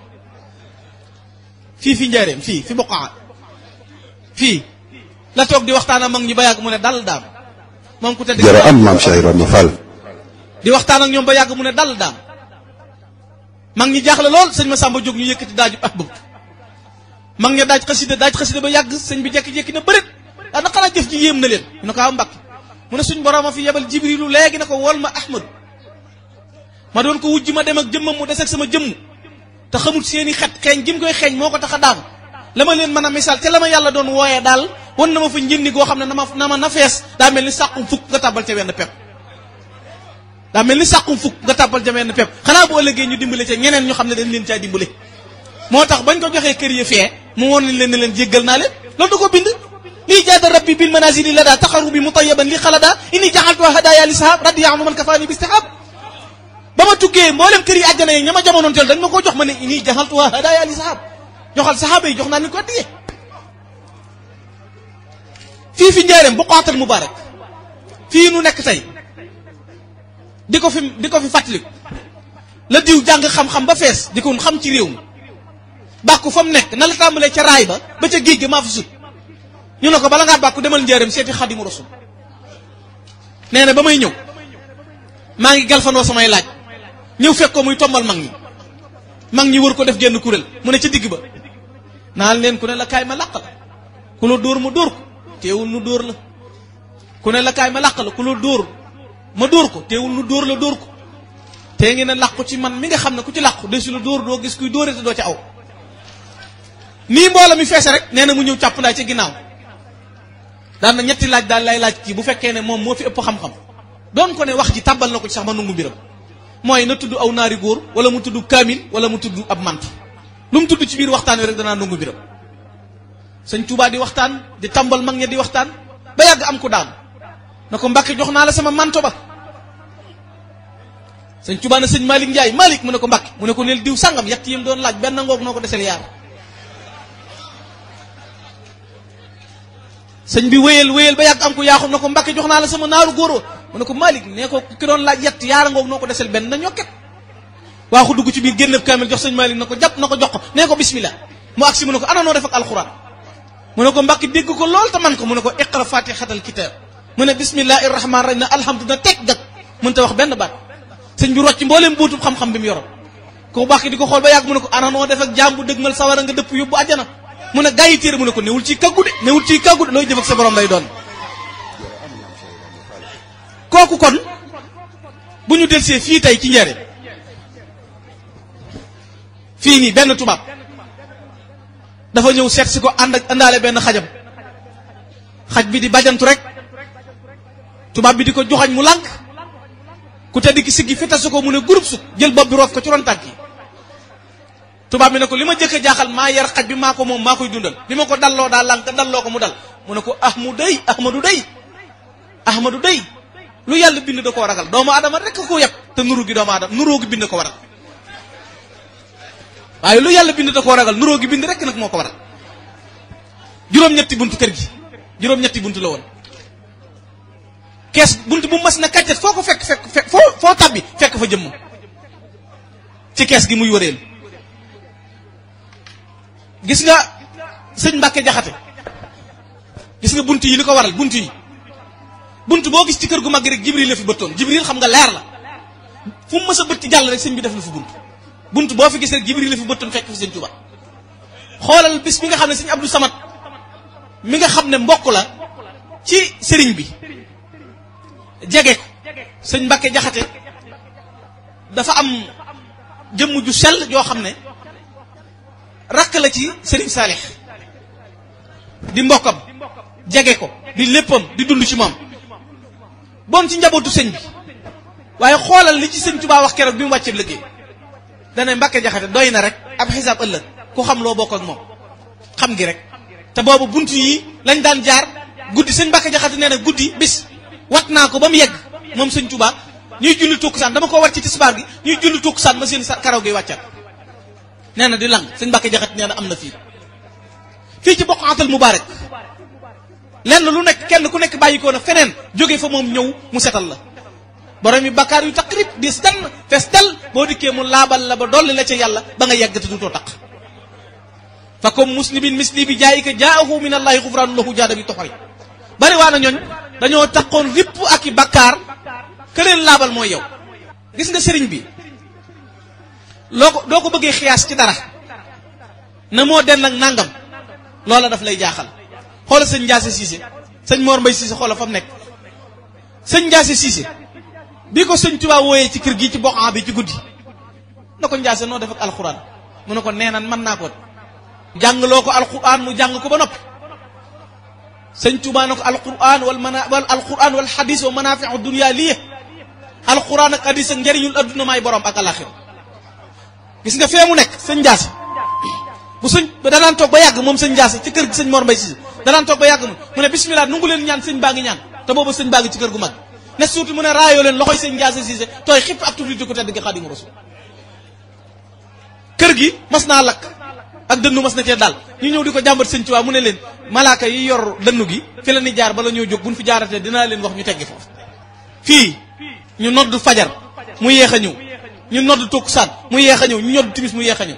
fii fi njaareem fii fi boqaa fii la toog di waxtaan ak mag ñi ba yàgg mu ne dal daam moom ku tedd jërë am maam Cheikh Ibrahima Fall. di waxtaan ak ñoom ba yàgg mu ne dal daam mag ñi jaaxle lool sëñ ma sàmba jóg ñu yëkkati daaju ak bëgg mag ña daaj xasida ba yàgg sëñ bi jekki-jekki na bërit daa na xanaa jëf ji yéem na leen ñu ne ko aw mbakki mu ne suñ borom a fi yebal jibrilu léegi na ko wol ma Ahmadu ma doon ko wujj ma dem ak jëmmam mu des ak sama jëmm te xamul seeni xet xeeñ gi mu koy xeeñ moo ko tax a daanu la ma leen mën a misaal te la ma yàlla doon wooyee daal wan na ma fa njëndi goo xam ne na ma na fees daa mel ni sàqum fukk nga tàbbal ca wenn pepp daa mel ni sàqum fukk nga tàbbal ca wenn pepp xanaa bu ëllëgee ñu dimbale ca ñeneen ñu xam ne dañ leen caa dimbale moo tax bañ ko joxee kër yi fee mu woon leen ne leen jéggal naa leen loolu da ko bind lii jaada rabbi bil manazili la daa taxaru bi mutayaban li xalada inni jaxaltuha hadaya li sahab radiya anu man kafaani bi istihab ba ma tukkee mboolem kër yi àjjana yi ña ma jamonoon teel dañ ma ko jox ma ne inni jaxaltuha hadaya li sahab joxal saxaaba yi jox naa leen ko addiyee fii fi njaareem bu qaatal mubaarak fii nu nekk tey di ko fi fàttaliku la diw jàng xam-xam ba fees di ko xam ci réew mi bàkku fa mu nekk na la tàmbalee ca raay ba ca géej ga maa fi sut ñu ne ko bala ngaa bàkku demal njaareem seeti xadimu rasul nee na ba may ñëw maa ngi galfandoo samay laaj ñëw fekk ko muy tombal mag ñi wër ko def genn kuréel mu ne ca digg ba naan leen ku ne la kaay ma làq la ku la dóor ma dóor ko teewul nu dóor la ku ne la kaay ma làq la ku la dóor ma dóor ko teewul nu dóor la dóor ko tee ngi ne làqu ci man mi nga xam ne ku ci làqu desu la dóor doo gis kuy dóore te doo ca aw nii mboola mi feese rek nee na mu ñëw càpp ndaay ca ginnaaw daan na ñetti laaj daal lay laaj kii bu fekkee ne moom moo fi ëpp xam-xam doon ko ne wax ji tàbbal na ko ci sax ma nungu mbiram mooy na tudd aw naari góor wala mu tudd kaamil wala mu tudd ab mant lu mu tudd ci biir waxtaan wi rek danaa nungu mbiram sëñ Tuubaa di waxtaan di tàmbal mag ña di waxtaan ba yàgg am ko daan na ko Mbàkke jox naa la sama manto ba sëñ Tuubaa ne sëñ Malick Ndiaye Malick mu ne ko Mbàkke mu ne ko neel diw sàngam yett yim doon laaj benn ngoog noo ko desel yaar sëñ bi wéyal ba yàgg am ko yaaxum na ko Mbàkke jox naa la sama naaru góor mu ne ko Malick nee ko ki doon laaj yett yaara ngoog noo ko desel benn na ñokket waaxu dugg ci biir génneb kaamil jox sëñ Malick na ko jàpp na ko jox ko nee ko bismillah mu agsi mu ne ko ana noo def ak alxuraan mu ne ko Mbàkke dégg ko lool te man ko mu ne ko iqra fatihatal kitab mu ne bismillahi rahman rahim na alhamdulilah teg gat mën ta wax benn baat sëñ bi rocc mbooleem buutub xam-xam bi mu yoroon ko Mbàkke di ko xool ba yàgg mu ne ko ana noo def ak jaam bu dëgmal sawara nga dëpp yóbbu àjjana mu ne gaa yi téere mu ne ko newul ci kaggu de looy jëf ak sa borom lay doon kooku kon bu ñu delsee fii tey ci njëriñ fii nii benn tubaab dafa ñëw seet si ko àndaale benn xajam xaj bi di bajantu rek tubaab bi di ko joxañ mu lànk ku tedd ki siggi fi tasu ko mu ne groupe suk jël bopp bi roof ko ci ron tànk yi tubaab bi ne ko li ma jëkk a jaaxal maa yar xaj bi maa ko moom maa koy dundal li ma ko dalloo daa lànk dalloo ko mu dal mu ne ko ahmadu day lu yàlla bind da koo ragal doomu adama rek ko yeb te nuru gi doomu adama nuroo gi bind ko waral waaye lu yàlla bind da koo ragal nuroo gi bind rek nag moo ko waral juróom-ñetti buntu kër gi juróom-ñetti buntu la woon kees buntu bu mas na kàccat foo ko fekk foo tabbi fekk fa jëmmam ci kees gi muy wëreel gis nga sëñ Mbàkke Jaxate gis nga bunt yi li ko waral bunt yi bunt boo gis ci kër gu mag rek Jibril la fi bëttoon Jibril xam nga leer la fu mu mës a bëtt jàll rek sëñ bi def na fi bunt boo fi gis rek Jibril la fi bëttoon fekk fi sëñ Tuubaa xoolal bis bi nga xam ne sëñ Abdou Samad mi nga xam ne mbokk la ci sëriñ bi jege ko sëñ Mbàkke Jaxate dafa am jëmm ju sell joo xam ne rakk la ci sëriñ Saalix di mbokkam jege ko di léppam di dund ci moom bon ci njabootu sëñ bi waaye xoolal li ci sëñ Tuubaa wax keroog bi mu wàccee liggéey dana Mbàkke Jaxate doy na rek ab xisaab ëllëg ku xam loo bokk ak moom xam gi rek te boobu bunt yi lañ daan jaar guddi sëñ Mbàkke Jaxate nee na guddi bis wat naa ko ba mu yegg moom sëñ Tuubaa ñuy julli tukkusaan dama ko war ci tisbaar gi ñuy julli tukkusaan ma seen karaw gi wàccaat nee na di lang sëñ Mbàkke Jaxate nee na am na fii ci Buqaatul Mubaarak lenn lu nekk kenn ku nekk bàyyikoo na feneen jóge fa moom ñëw mu setal la borom yi bakkaar yu taqrib dis dan fees dal boo dikkee mu laabal la ba dolli la ca yàlla ba nga yegg te duutoo taq fa comme muslimin misli bi jaayika jaahu min allahi xufraanu lahu jaada bi toxori bari waa na ñooñ dañoo taqoon ripp ak i bakkaar ke leen laabal mooy yow gis nga sëriñ bi doo ko bëggee xiyaas ci dara na moo den nag nangam loola daf lay jaaxal xoola sëñ Njaase Siise sëñ Mor Mbay Siise xoola fa mu nekk sëñ Njaase Siise bi ko sëñ Tuubaa wooyee ci kër gi ci boqan bi ci guddi na ko Njaase noo def ak alxuraan mu ne ko nee nan mën naa ko jàngloo ko alxuraan mu jàng ko ba noppi sëñ Tuubaa na ko alxuraan alxuraan wal xadis wa manaafiu dunya lii alxuraan ak xadis ak njëriñul adduna maay borom ak alaxira gis nga fee mu nekk sëñ Njaase bu sëñ danaan toog ba yàgg moom sëñ Njaase ci kër gi sëñ Mor Mbay Siise danaan toog ba yàgg mu ne bismillah nungu leen ñaan sëñ baa ngi ñaan te booba sëñ baa ngi ci kër gu mag ne surtout mu ne raayoo leen loxoy sëñ Njaase Siise tooy xipp ak tufli ko tedd gi Xaadimu Rasuul kër gi mas naa lakk ak dënnu mas na cee daal ñu ñëw di ko jàmbat sëñ Tuubaa mu ne leen malaaka yi yor dënnu gi fi la ni jaar bala ñoo jóg buñ fi jaaratee dinaa leen wax ñu teggi foofu fii ñu nodd fajar mu yéex a ñëw ñu nodd takkusaan mu yéex a ñëw ñu nodd timis mu yéex a ñëw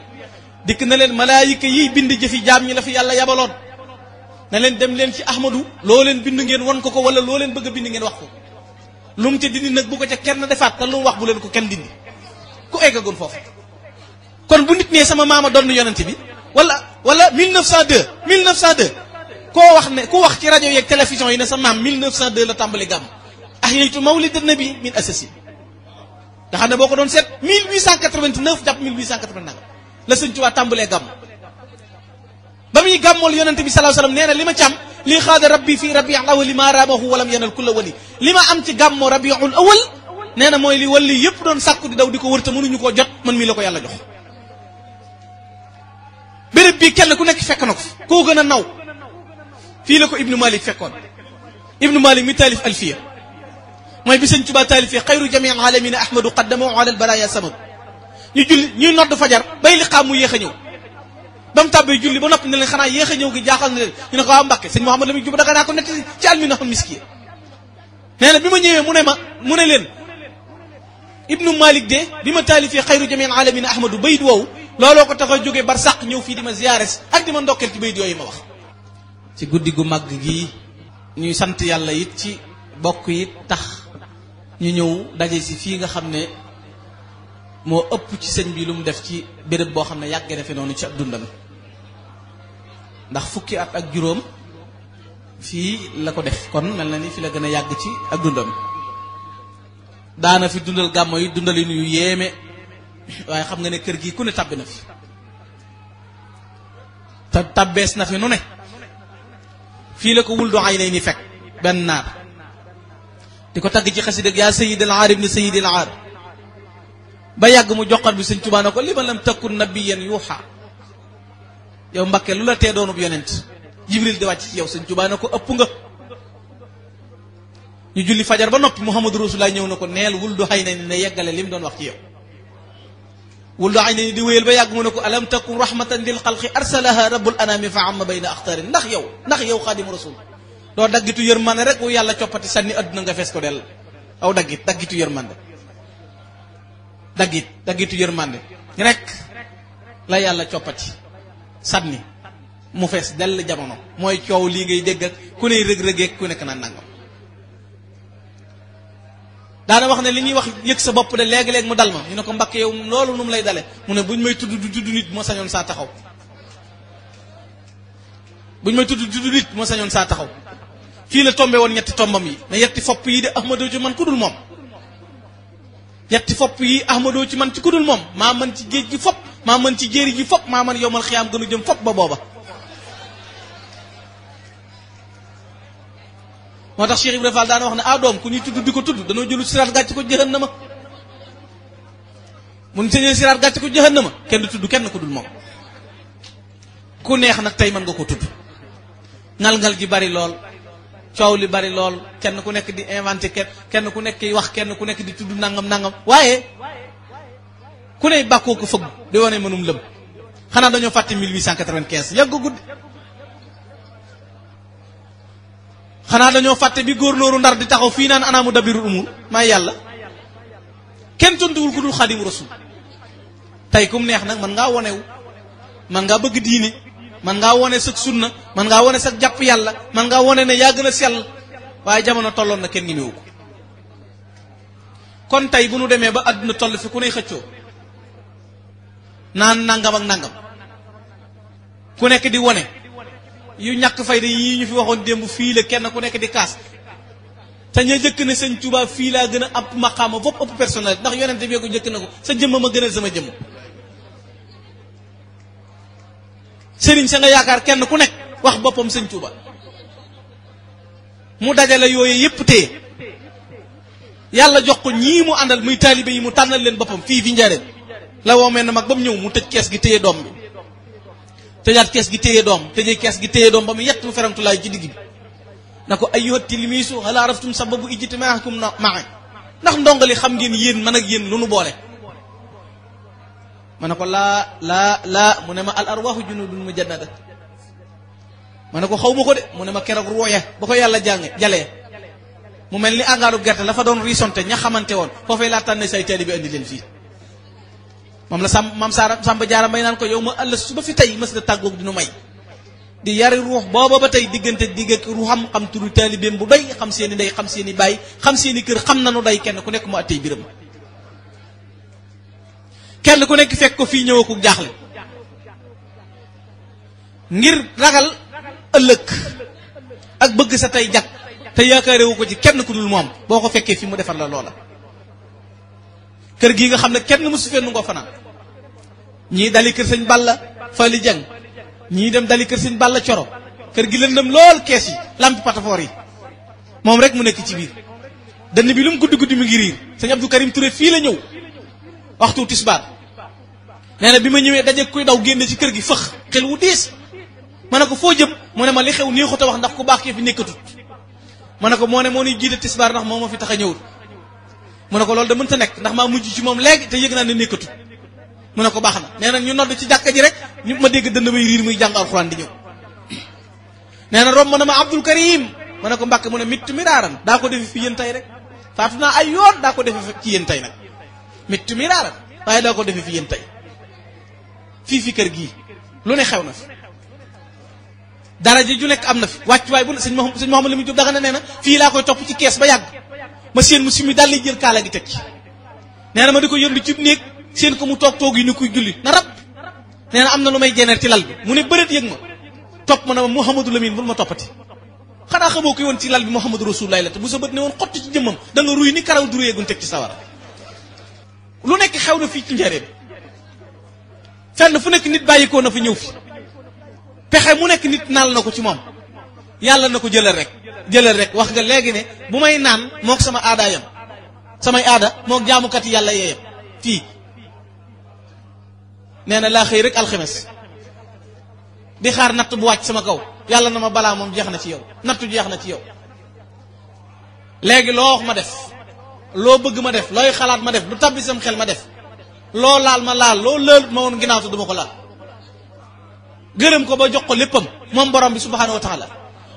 dikk na leen malaayika yiy bind jëfi jaam ñi la fi yàlla yabaloon na leen dem leen ci Ahmadu loo leen bind ngeen won ko wala loo leen bëgg a bind ngeen wax ko lu mu ca dindi nag bu ko ca kenn defaat te lu mu wax bu leen ko kenn dindi ku eggagoon foofu kon bu nit nee sama maama doon yonent bi wala 1902 koo wax ne ku wax ci rajo yeeg télévision yi ne sa maam 1902 la tàmbali gàmm ahyaytu mawlid nabi min asasi nga xam ne boo ko doon seet 1889 jàpp 1889 la sëñ Tuubaa tàmbalee gàmm ba muy gàmmool yonent bi sallallahu alayhi wasallam nee na li ma ci am lii xaada rabbi fii rabiul awal li ma raamahu walam yanal kulla wali li ma am ci gàmmoo rabiul awal nee na mooy li wali yëpp doon sàkku di daw di ko wër te mënuñu koo jot man mii la ko yàlla jox béréb bii kenn ku nekk fekk na ko koo gën a naw fii la ko Ibnu Malik fekkoon Ibnu Malik mi taalif alfiya mooy bi sëñ Tuubaa taalifee xayru jamii alamina ahmadu qaddamahu ala albaraya samad ñu julli ñuy nodd fajar bay li xaam mu yéex a ñëw ba mu tàbbee julli ba noppi ne leen xanaa yéex a ñëw gi jaaxal na leen ñu ne ko waaw Mbàkke sëñ Mouhamed Lamine Diop daga naa ko nett ci alminaxul miskiya nee na bi ma ñëwee mu ne leen Ibnu Malik de bi ma taalifee xayru jamii alamina ahmadu bayit woowu looloo ko tax a jógee bar sàq ñëw fii di ma ziyaare ak di ma ndokkeel ci bayit yooyu ma wax ci guddi gu mag gi ñuy sant yàlla it ci bokk yi tax ñu ñëw daje si fii nga xam ne moo ëpp ci sëñ bi lu mu def ci béréb boo xam ne yàggee defe noonu ci ab dundam ndax fukki at ak juróom fii la ko def kon mel na ni fi la gën a yàgg ci ak dundam daana fi dundal gàmmo yi dundalin yu yéeme waaye xam nga ne kër gi ku ne tabbi na fi te tabbees na fi nu ne fii la ko wul do ay nay ni fekk benn naar di ko tagg ci xasida yaa sayyidal aar ibn sayyidil aar ba yàgg mu joxal bi sëñ Tuubaa ne ko li ma lam takun nabiyyan yuuxa yow Mbakke lu la tee doonub yonent Jibril di wàcc ci yow sëñ Tuubaa ne ko ëpp nga. ñu julli fajar ba noppi Muhammadu Rasulullah ñëw na ko neel wuldu xay na ni ne yeggale li mu doon wax ci yow. wuldu xay na ni di wéyal ba yàgg mu ne ko alam takun rahmatan lil xalqi arsalaha rabbul anami fa amma bayna axtarin ndax yow xaadimu rasul doo daggitu yërmande rek wu yàlla coppati sànni adduna nga fees ko dell aw daggitu yërmande daggitu yërmande rek la yàlla coppati sànni mu fees dell jamono mooy coow lii ngay dégg ak ku ne rëg-rëgeeg ku nekk naan nangam daana wax ne li ñuy wax yëg sa bopp de léegi-léegi mu dal ma ñu ne ko Mbakke yow loolu nu mu lay dale mu ne buñ may tudd du tudd nit moo sañoon saa taxaw buñ may tudd nit moo sañoon saa taxaw fii la tombé woon ñetti tombam yi ne yetti fopp yi de ahmadoo ci man ku dul moom yetti fopp yi ahmadoo ci man ci ku dul moom maa mën ci géej gi fopp maa mën ci jéeri ji fopp maa mën yowmal xiyaam gënu jëm fopp ba booba moo tax Cheikh Ibrahima Fall daana wax ne doom ku ñuy tudd di ko tudd danoo jëlu siraat gàcc ko jahannama mun tëjee siraat gàcc ko jahannama kenn du tudd kenn ku dul moom ku neex nag tey mën nga ko tudd ngal-ngal ji bari lool coow li bari lool kenn ku nekk di inventé kenn ku nekk wax kenn ku nekk di tudd nangam waaye ku ne bàkkoo ko fëgg di wane mënum lëm xanaa dañoo fàtte 1895 yàgg gudd xanaa dañoo fàtte bi góornóoru Ndar di taxaw fii naan anaamu dabirul umur maay yàlla kenn tontuwul ku dul xaadimu rasul tey kum neex nag man ngaa wonewu man ngaa bëgg diine man ngaa wone sag sunna man ngaa wone sag jàpp yàlla man ngaa wone ne yaa gën a sell waaye jamono tolloon na kenn ñemewu ko kon tey bu nu demee ba àdduna toll fi ku ne xëccoo naan nangam ak nangam ku nekk di wone yu ñàkk fayda yii ñu fi waxoon démb fii la kenn ku nekk di kaas te ña jëkk ne sëñ Tuubaa fii laa gën a ab maqaama bopp ëpp personnel ndax yonente bi ko jëkk na ko sa jëmm ma gënal sama jëmm sëriñ sa nga yaakaar kenn ku nekk wax boppam sëñ Tuubaa mu dajale yooyu yépp téye yàlla jox ko ñii mu àndal muy taalibe yi mu tànnal leen boppam fii fi njaareem la woo mel na mag ba mu ñëw mu tëj kees gi téye doom bi tëjaat kees gi téye doom tëjee kees gi téye doom ba mu yett mu feramtulaay ci digg bi na ko ayyuhat tilmiisu hal araftum sababu ijtimaakum ma'i ndax ndongali xam ngeen yéen man ak yéen lu nu boole ma ne ko laa mu ne ma al arwaahu junudun mujannada ma ne ko xaw ma ko de mu ne ma keroog ruuya ba ko yàlla jalee mu mel ni angaaru gerte la fa doon risonte ña xamante woon foofee laa tànne say taalibe bi andi leen fii moom la maam Samba Jaara Mbay naan ko yow ma àll su ba fi tey mës la tàggoog dinu may di yari ruux booba ba tey diggante digg ak ruuxam xam turu taalibeem bu doy xam seeni ndey xam seeni baay xam seeni kër xam nanu day kenn ku nekk mu attey biram kenn ku nekk fekk ko fii ñëwaku jaaxle ngir ragal ëllëg ak bëgg sa tey jag te yaakaarewu ko ci kenn ku dul moom boo ko fekkee fi mu defar la loola kër gii nga xam ne kenn mësu fenn ngoo fanaan ñii dali kër sëñ Balla Fali Jeng ñii dem dali kër sëñ Balla Coro kër gi lëndëm lool kees yi lampi patafoor yi moom rek mu nekk ci biir dënn bi lu mu guddi guddi mu ngi riir sëñ Abdou Karim Touré fii la ñëw waxtu tisbaar nee na bi ma ñëwee daje kuy daw génne ci kër gi fëx xel wu diis ma ne ko foo jëm mu ne ma li xew neexut a wax ndax ku baax kee fi nekkatut ma ne ko moo ne moo nuy jiite tisbaar ndax moo ma fi tax a ñëwut mu ne ko loolu da mënta nekk ndax maa mujj ci moom léegi te yëg naa ne nekkatut mu ne ko baax na nee na ñu nodd ci jàkka ji rek ñu ma dégg dënn bay riir muy jàng alxuraan di ñëw nee na romb na ma Abdul Karim ma ne ko Mbàkke mu ne mittu miraaran daa ko defe fi yéen tey rek faatu naa ay yoon daa ko defe ci yéen tey nag mittu miraaran waaye daa ko defe fi yéen tey fii fi kër gii lu ne xew na fi daraja ju nekk am na fi wàccuwaay bu ne sëñ Mouhamadou Lamine Diop Dagana nee na fii laa koy topp ci kees ba yàgg ma seen mu simi daal lay jël kaala gi teg ci nee na ma di ko yëndu ci néeg seen ko mu toog yi ni kuy julli na rab nee na am na lu may jeneer ci lal bi mu ne bëreet yëg ma topp ma na ma Mouhamadou Lamine bul ma toppati xanaa xamoo ko woon ci lal bi Mouhamadou Rasulullah la te bu sa bët ne woon xott ci jëmmam da nga ruy ni karaw du réegun teg ci sawara lu nekk xew na fii ci njëriñ fenn fu nekk nit bàyyikoo na fa ñëw fi pexe mu nekk nit naal na ko ci moom yàlla na ko jëlal rek wax nga léegi ne bu may naan mook sama aadaayam samay aada mook jaamukat yàlla yeeyam fii nee na laa xëy rek alxames di xaar natt bu wàcc sama kaw yàlla na ma balaa moom jeex na ci yow nattu jeex na ci yow léegi loo wax ma def loo bëgg ma def looy xalaat ma def lu tabbi sam xel ma def loo laal ma laal loo lëlut ma woon ginnaaw te duma ko laal gërëm ko ba jox ko léppam moom borom bi subhaanahu wa taala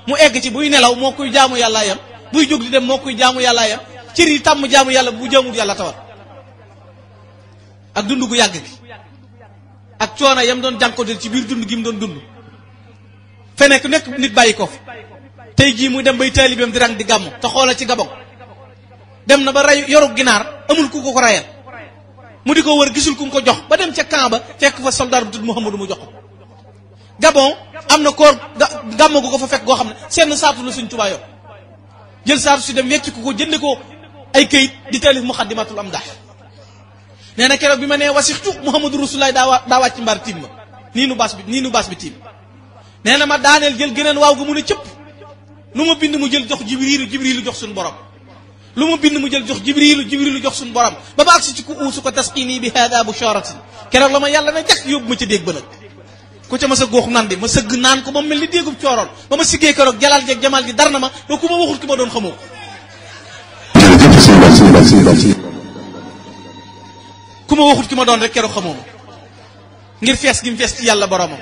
mu egg ci buy nelaw moo kuy jaamu yàllaa yam buy jóg di dem moo kuy jaamu yàllaa yam cër yi tàmm jaamu yàlla bu jaamul yàlla tawat ak dund gu yàgg gi ak coono yam doon jànkonteel ci biir dund gi mu doon dund fe nekk nit bàyyi ko fi tey jii muy dem bay taalibeem di rang di gàmmu te xoola ci Gabon dem na ba rey yoru ginaar amul ku ko rayal mu di ko wër gisul ku ko jox ba dem ca camp ba fekk fa soldat bu tudd Muhammadu mu jox ko Gabon am na koor gàmmu gu ko fa fekk goo xam ne seen saatu la Sëñ Tuubaa yor jël saatu si dem wecc ko jënd ko ay këyit di taalif Muxaddimatul Amdah nee na keroog bi ma nee wasixtu Muhammadu Rasulullaah daa wàcc mbaar tiim ma nii nu baas bi tiim nee na ma daaneel jël geneen waaw ga mu ne cëpp lu ma bind mu jël jox jibriilu jox suñu borom lu ma bind mu jël jox jibriilu jox suñu borom ba ma agsi ci ku uusu ko tasqini bi hada busharatin keroog la ma yàlla na jàkk yóbbu ma ca déeg ba nag ku ca ma sa góox naan di ma sëgg naan ko ba mel ni déegub cooroon ba ma siggee keroog jalal jeeg jamal gi dar na ma ba ku ma waxul ki ma doon xamoo ku ma waxut ki ma doon rek keroog xamoo ma ngir fees gi mu fees ci yàlla boromam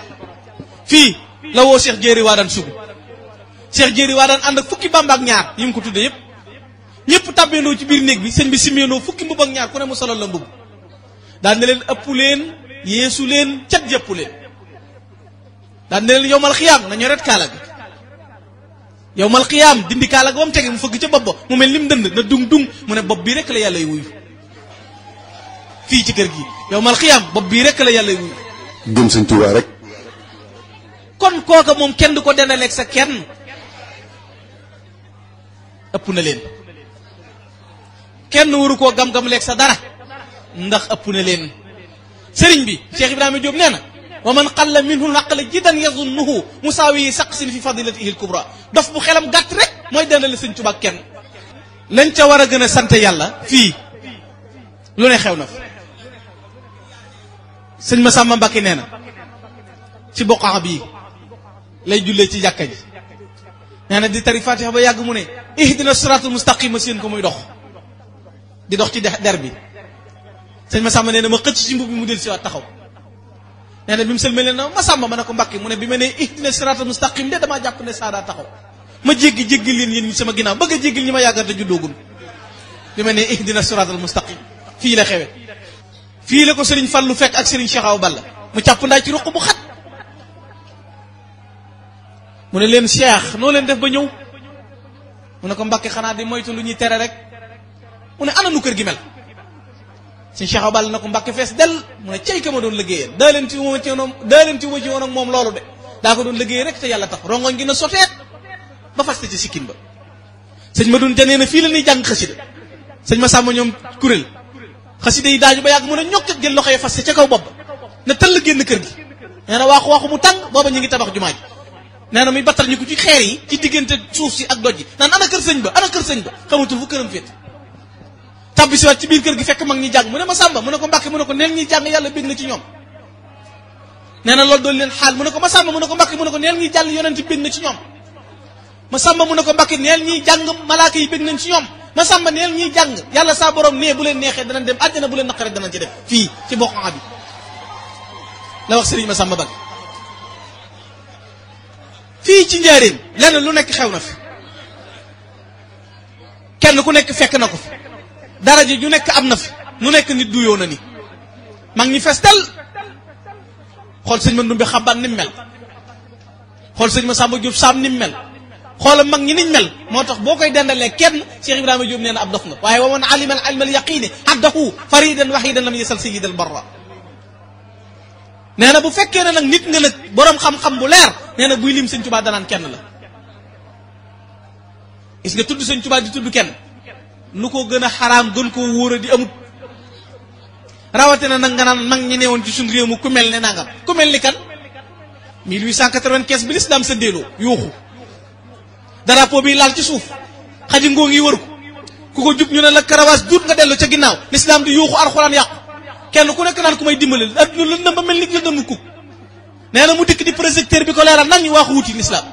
fii la woo Cheikh Jéeri Waadaan sugu Cheikh Jéeri Waadaan ànd ak fukki bamba ak ñaar yi mu ko tudde yëpp ñëpp tàbbeendoo ci biir néeg bi sëñ bi simmeendoo fukki mbubb ak ñaar ku ne mu solal la mbubb daan ne leen ëpp leen yeesu leen cat jëpp leen daan ne leen yowmal xiyaam na ñoret kaala gi yowmal xiyaam dindi kaala gi ba mu tege mu fëgg ca bopp ba mu mel ni mu dënd na dung dung mu ne bopp bii rek la yàlla y wuyu fii ci kër gi yowmal xiyaam bopp bii rek la yàlla y wuyu gëm Sëñ Tuubaa rek kon kooka moom kenn du ko dendaleeg sa kenn ëpp na leen kenn waru koo gam-gam leeg sa dara ndax ëpp na leen sëriñ bi Cheikh Ibrahima Diop nee na wa man qalla minhu naqla jidan yazunnuhu musaawi saqsin fi fadilatihi al-kubra dof bu xelam gàtt rek mooy dendale Sëñ Tuubaa kenn lañ ca war a gën a sant yàlla fii lu ne xew na fi sëñ Massamba Mbacké nee na ci boqax bii lay jullee ci jàkka ji nee na di tari fatiha ba yàgg mu ne ihdina siratal mustaqima seen ko muy dox di dox ci der bi sëñ Massamba nee na ma xëcc ci mbub bi mu del si waat taxaw nee na bi mu sëlmee leen na Massamba ma ne ko Mbacké mu ne bi ma ne ihdina siratal mustaqim de damaa jàpp ne saadaa taxaw ma jéggi leen yéen ñi sama ginnaaw bëgg a jéggil ñi ma yàggante juddoogul bi ma ne ihdina siratal mustaqim fii la xewe fii la ko Serigne Fallou fekk ak Serigne Cheikh Awa Balla mu càpp ndaay ci ruq bu xat mu ne leen Cheikh noo leen def ba ñëw mu ne ko Mbacké xanaa di moytu lu ñuy tere rek mu ne ana nu kër gi mel Serigne Cheikh Awa Balla na ko Mbacké fees del mu ne cey ka ma doon liggéeyal daa leen ci wuma ci woon ak moom loolu de daa ko doon liggéey rek te yàlla tax rongoñ gi na soteet ba faste ci sikkin ba sëñ ma doon janee na fii la ñuy jàng xasida sëñ ma sàmm ñoom kuréel xasida yi daaju ba yàgg mu ne ñokkat jël loxo yi faste ca kaw bopp na tëll génn kër gi nee na waaxu mu tàng booba ñu ngi tabax jumaa ji nee na muy battal ñu ko ci xeer yi ci diggante suuf si ak doj yi naan ana kër sëñ ba xamatul fu këram féet tabbi si waat ci biir kër gi fekk mag ñi jàng mu ne ma sàmba mu ne ko Mbacké mu ne ko neel ñuy jàng yàlla bég na ci ñoom nee na loolu doon leen xaal mu ne ko ma sàmba mu ne ko Mbacké mu ne ko neel ñuy jàng yonent bég na ci ñoom ma sàmba mu ne ko Mbacké neel ñuy jàng malaaka yi bég nañ ci ñoom ma sàmba neel ñuy jàng yàlla saa borom nee bu leen neexee danañ dem àjjana bu leen naqaree danañ ci def fii ci boqan bi la wax Serigne Massamba Mbacké fii ci njaareem lenn lu nekk xew na fi kenn ku nekk fekk na ko fi daraja ju nekk am na fi nu nekk nit du yoo na ni mag ñi festel xool sëñ Mandumbe Xabaan ni mu mel xool sëñ Massamba Diop Sam ni mu mel xoolal mag ñi niñ mel moo tax boo koy dendalee kenn Cheikh Ibrahima Diop nee na ab dof nga waaye wa man alima al ilma al yaqini addahu faridan wahidan lam yasal sayyid al barra nee na bu fekkee ne nag nit nga nag boroom xam-xam bu leer nee na buy lim Sëñ Tuubaa danaan kenn la gis nga tudd Sëñ Tuubaa di tudd kenn lu ko gën a xaraam gën koo wóor a di amut rawatina nag nga naan mag ñi newoon ci suñu réew mu ku mel ne nangam ku mel ni kan 1895 bi lislaam sa déeloo yuuxu drapeau bi laal ci suuf xaji ngoo ngi wër ko ku ko jub ñu ne la karawaas duut nga dellu ca ginnaaw l'islam di yuuxu alxuraan yàqu kenn ku nekk naan ku may dimbali adduna lëndëm ba mel ni lëndëm kuk nee na mu dikk di projecteur bi ko leeral nan ñu waaxu wuti l'islam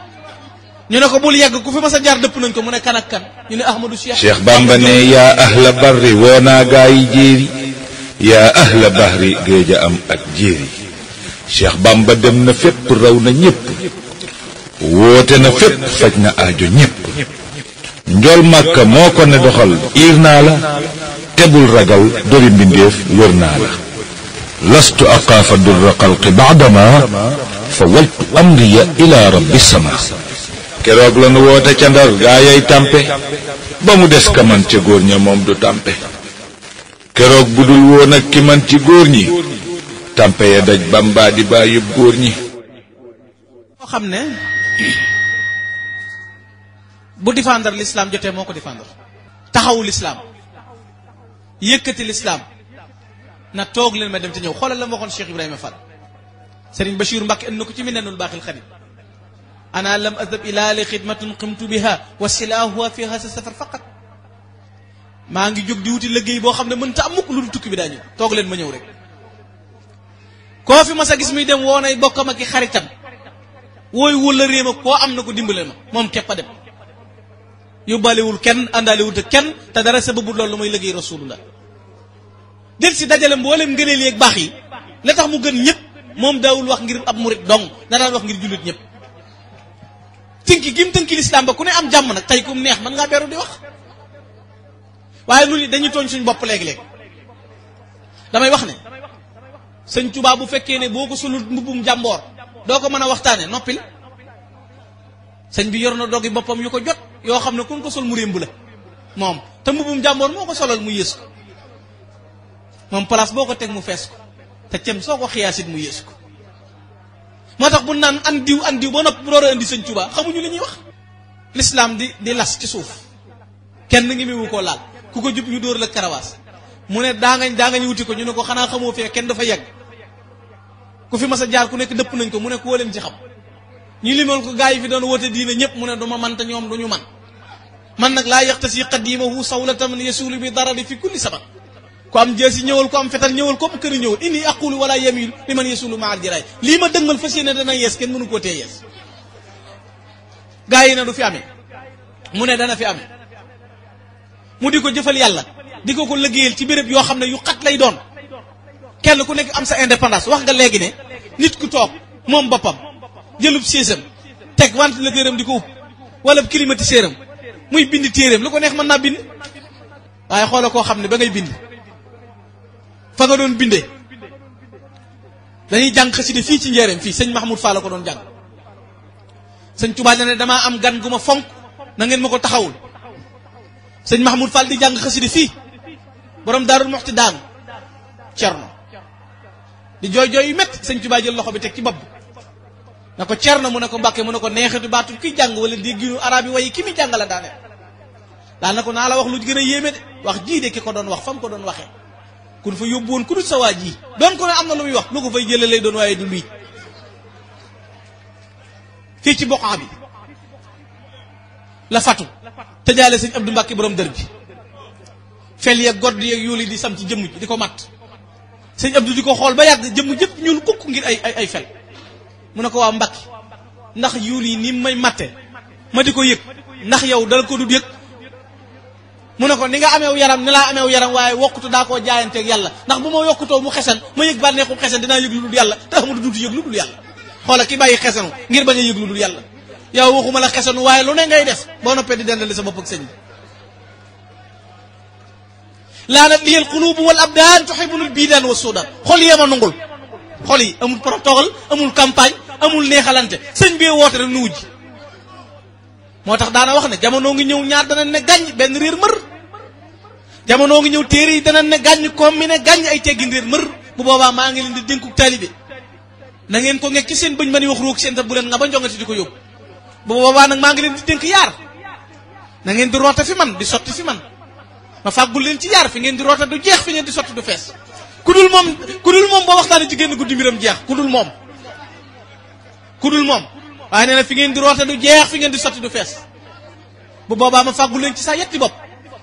ñu ne ko bul yegg ku fi mas a jaar dëpp nañ ko mu ne kan ak kan ñu ne Ahmadou Cheikh Bamba ne yaa ahla barri woo naa gaa yi jéeri yaa ahla bahri géej a am ak jéeri Cheikh Bamba dem na fépp raw na ñépp woote na fépp faj na aajo ñépp njool màkka moo ko ne doxal iir naa la tebul ragal dori mbindeef wër naa la lastu aqaafa durra xalqi baadama fa waltu amriya ila rabbi sama keroog la nu woote ca Ndar gaa yay tàmpe ba mu des ka man ca góor ña moom du tàmpe keroog bu dul woon ak ki man ci góor ñi tàmpe ya daj Bamba di bàyyib góor ñi moo xam ne bu défendre l'islam jotee moo ko défendre taxawu l'islam yëkkati l'islam na toog leen ma dem te ñëw xoolal la ma waxoon Cheikh Ibrahima Fall Serigne Bachir Mbacke indi na ko ci Minanul Baaxil Xadim ana lam adhab ila li xidmatin qimtu biha wa silaahuha fi hasa safar faqat maa ngi jóg di wuti liggéey boo xam ne mënta am mukk lu dul tukki bi daa ñëw toog leen ma ñëw rek koo fi mas a gis muy dem woonay bokkam ak i xaritam wooy wala réem ak koo am na ko dimbale ma moom képp a dem yóbbaalewul kenn àndaalewul te kenn te dara sababu loolu mooy liggéey rasulullah del si dajale mboolem ngëneel yeeg baax yi la tax mu gën ñëpp moom daawul wax ngir ab murit dong da daan wax ngir jullit ñëpp tënki gim tënki lislaam ba ku ne am jàmm nag tey kum neex mën ngaa beru di wax waaye lu dañuy tooñ suñ bopp léegi-léegi damay wax ne sëñ Tuubaa bu fekkee ne boo ko solul mbubbum jàmboor doo ko mën a waxtaane noppil sëñ bi yor na doggi boppam yu ko jot yoo xam ne kun ko sol mu rémb la moom te mbubbum jàmboor moo ko solal mu yées ko moom place boo ko teg mu fees ko te cem soo ko xiyaasit mu yées ko moo tax bu naan an diw ba nopp bu door a indi sëñ Tuubaa xamuñu li ñuy wax l'islam di las ci suuf kenn ngi mu koo laal ku ko jub ñu dóor la karawaas mu ne daa ngañ wuti ko ñu ne ko xanaa xamoo fee kenn dafa yegg ku fi mas a jaar ku nekk dëpp nañ ko mu ne koo leen ci xam ñu limal ko gaa yi fi doon woote diine ñëpp mu ne du ma man te ñoom du ñu man nag laa yaxtasi qadimahu sawlatan yasulu bi darari fi kulli sabat ku am jeesi ñëwal ku am fetal ñëwal ko am këri ñëwal inni aqulu wala yamilu li man yasulu ma al jiraay lii ma dëngal fas yéene dana yees kenn mënu koo tee yees gaa yi ne du fi amee mu ne dana fi amee mu di ko jëfal yàlla di ko liggéeyal ci béréb yoo xam ne yu xat lay doon kenn ku nekk am sa indépendance wax nga léegi ne nit ku toog moom boppam jëlub séesam teg wante la téeram di ko upp wala climatiseuram muy bind téeram lu ko neex mën naa bind waaye xoola koo xam ne ba ngay bind fa nga doon bindee dañuy jàng xasida fii ci njéeréem fii sëñ Mahmoud Fall la ko doon jàng sëñ Tuubaa ne damaa am gan gu ma fonk na ngeen ma ko taxawul sëñ Mahmoud Fall di jàng xasida fii borom Daarul Muxti daanu cerno di jooy jooy yu métti sëñ Tuubaa jël loxo bi teg ci bopp na ko cerno mu ne ko Mbàkke mu ne ko neexitu baatu kiy jàng wala dégginu arab yi waaye ki muy jàng la daaneel daan na ko naa la wax lu gën a yéeme de wax jii de ki ko doon wax fa mu ko doon waxee kun fa yóbbu woon ku dul sa waa ji doon ko ne am na lu muy wax lu ko fay jëlee lay doon waaye du luy fii ci boqaa bi la fatu tëjaale sëñ Abdou Mbàkke borom dër bi fel yeeg godd yeeg yooli di sam ci jëmm ji di ko matt sëñ Abdou di ko xool ba yàgg jëmm jëpp ñuul kukk ngir ay fel mu ne ko waa Mbàkke ndax yool yi ni may matte ma di ko yëg ndax yow dal ko dul yëg mu ne ko ni nga ameew yaram ni laa ameew yaram waaye wokkutu daa koo jaayanteeg yàlla ndax bu ma yokkutoo mu xesan ma yëg bànneexu xesan dinaa yëg lu dul yàlla te Ahmadu duutu yëg lu dul yàlla xoola ki bàyyi xesanu ngir bañ a yëg lu dul yàlla yow waxuma la xesanu waaye lu ne ngay def boo noppee di dendale sa bopp ak sëñ bi laanat liyal qulubu wal abdaan tuhibbul biidaan wa suudaan xol yema nungul xol yi amul protocole amul campagne amul neexalante sëñ bi woote rek nu wujj moo tax daana wax ne jamono ngi ñëw ñaar dana ne gàññ benn réer mër jamono ngi ñëw téere yi dana ne gàññ comme mi ne gàññ ay teggin réer mër bu boobaa maa ngi leen di dénku taalibe na ngeen ko ngekk ci seen bëñ ma ni wax ruuk seen ta bu leen nga ba njongati di ko yóbbu bu boobaa nag maa ngi leen di dénk yaar na ngeen di roota fi man di sotti fi man ma fàggul leen ci yaar fi ngeen di roota du jeex fi ngeen di sotti du fees ku dul moom boo waxtaanee ci génn guddi mbiram jeex ku dul moom waaye nee na fi ngeen di roota du jeex fi ngeen di sotti du fees bu boobaa ma fàggu leen ci saa yetti bopp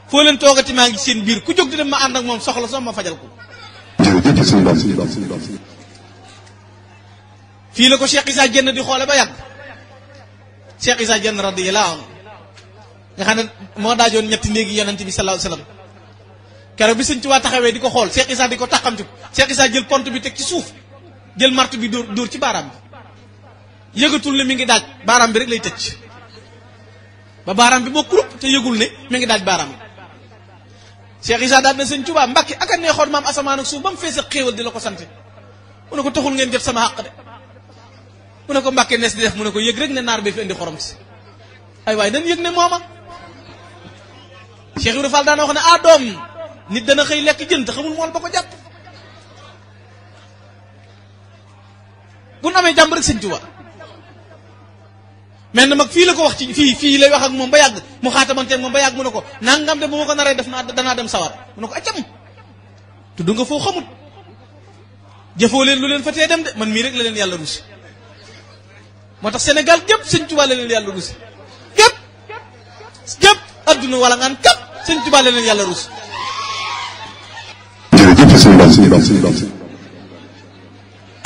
foo leen toogati maa ngi seen biir ku jóg di dem ma ànd ak moom soxla soo ma fajal ko. jërëjëf sëñ Ba. fii la ko Cheikh Issa Diène di xoole ba yàgg Cheikh Issa Diène radiyallahu anhu nga xam ne moo daajoon ñetti néegi yonent bi sallallahu alayhi wasallam keroog bi sëñ Tuubaa taxawee di ko xool Cheikh Issa di ko taxamti ko Cheikh Issa jël pont bi teg ci suuf jël martu bi dóor ci baaraam bi yëgatul ne mi ngi daaj baaraam bi rek lay tëcc ba baaraam bi moo kurup te yëgul ne mi ngi daaj baaraam bi Cheikh Issa daal na sëñ Tuubaa Mbàkke ak a neexoon maam asamaan ak suuf ba mu fees ak xéewal di la ko sant mu ne ko taxul ngeen jot sama xàq de mu ne ko Mbàkke nees di def mu ne ko yëg rek ne naar bi fi indi xorom si ay waaye dañ yëg ne mooma Cheikh Ibrahima Fall daana wax ne doom nit dana xëy lekk jën te xamul mool ba ko jàpp bu nu amee jàmm rek sëñ Tuubaa mais na mag fii la ko wax ci fii lay wax ak moom ba yàgg mu xaatamanteeg moom ba yàgg mu ne ko nangam de bu ma ko naree def danaa dem sawar mu ne ko accam tudd nga foo xamut jëfoo leen lu leen fa tee dem de man mii rek la leen yàlla rusi moo tax Sénégal gépp sëñ Tuubaa la leen yàlla rusi gépp adduna wala ngaan kap sëñ Tuubaa la leen yàlla rusi jërëjëf sëñ Ba.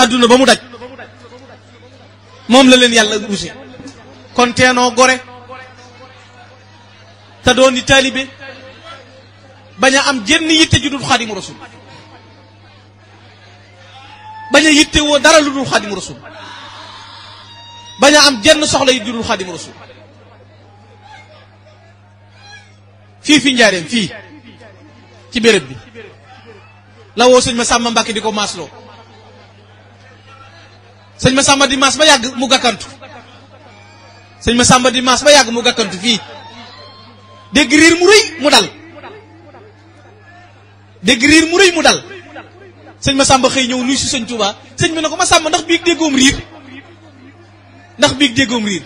adduna ba mu daj moom la leen yàlla rusi kon teenoo gore te doon ni taalibe bañ a am jenn yitte ju dul Xaadimu Rasuul bañ a yitte woo dara lu dul Xaadimu Rasuul bañ a am jenn soxla yi ju dul Xaadimu Rasuul fii njaareem fii ci béréb bi la woo sëñ Masamba Mbàkke di ko maasloo sëñ Masamba di maas ba yàgg mu gàkkantu sëñ Masamba di maas ba yàgg mu gàkkantu fii dégg riir mu rëy mu dal sëñ Masamba xëy ñëw nuyu si sëñ Tuubaa sëñ bi ne ko Masamba ndax biig déggoom riir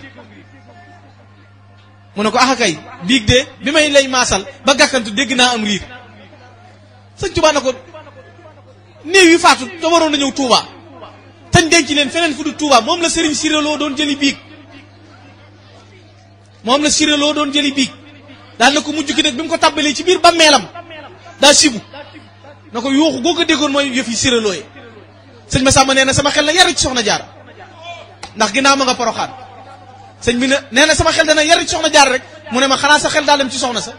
mu ne ko kay biig de bi may lay maasal ba gàkkantu dégg naa am riir sëñ Tuubaa ne ko néew yi faatu te waroon na ñëw Tuubaa tañ denc leen feneen fu du Tuubaa moom la sëriñ siréloo doon jëli biig daal na ko mujj ki nag bi mu ko tàbbalee ci biir bàmmeelam daa sibu na ko yuuxu goo ko déggoon mooy yëf yi siréloo yi sëñ Masamba nee na sama xel na yar ci soxna Jaara ndax ginnaaw ma nga Poroxaan sëñ bi nee na sama xel dana yar ci soxna Jaara rek mu ne ma xanaa sa xel daa dem ci soxna sa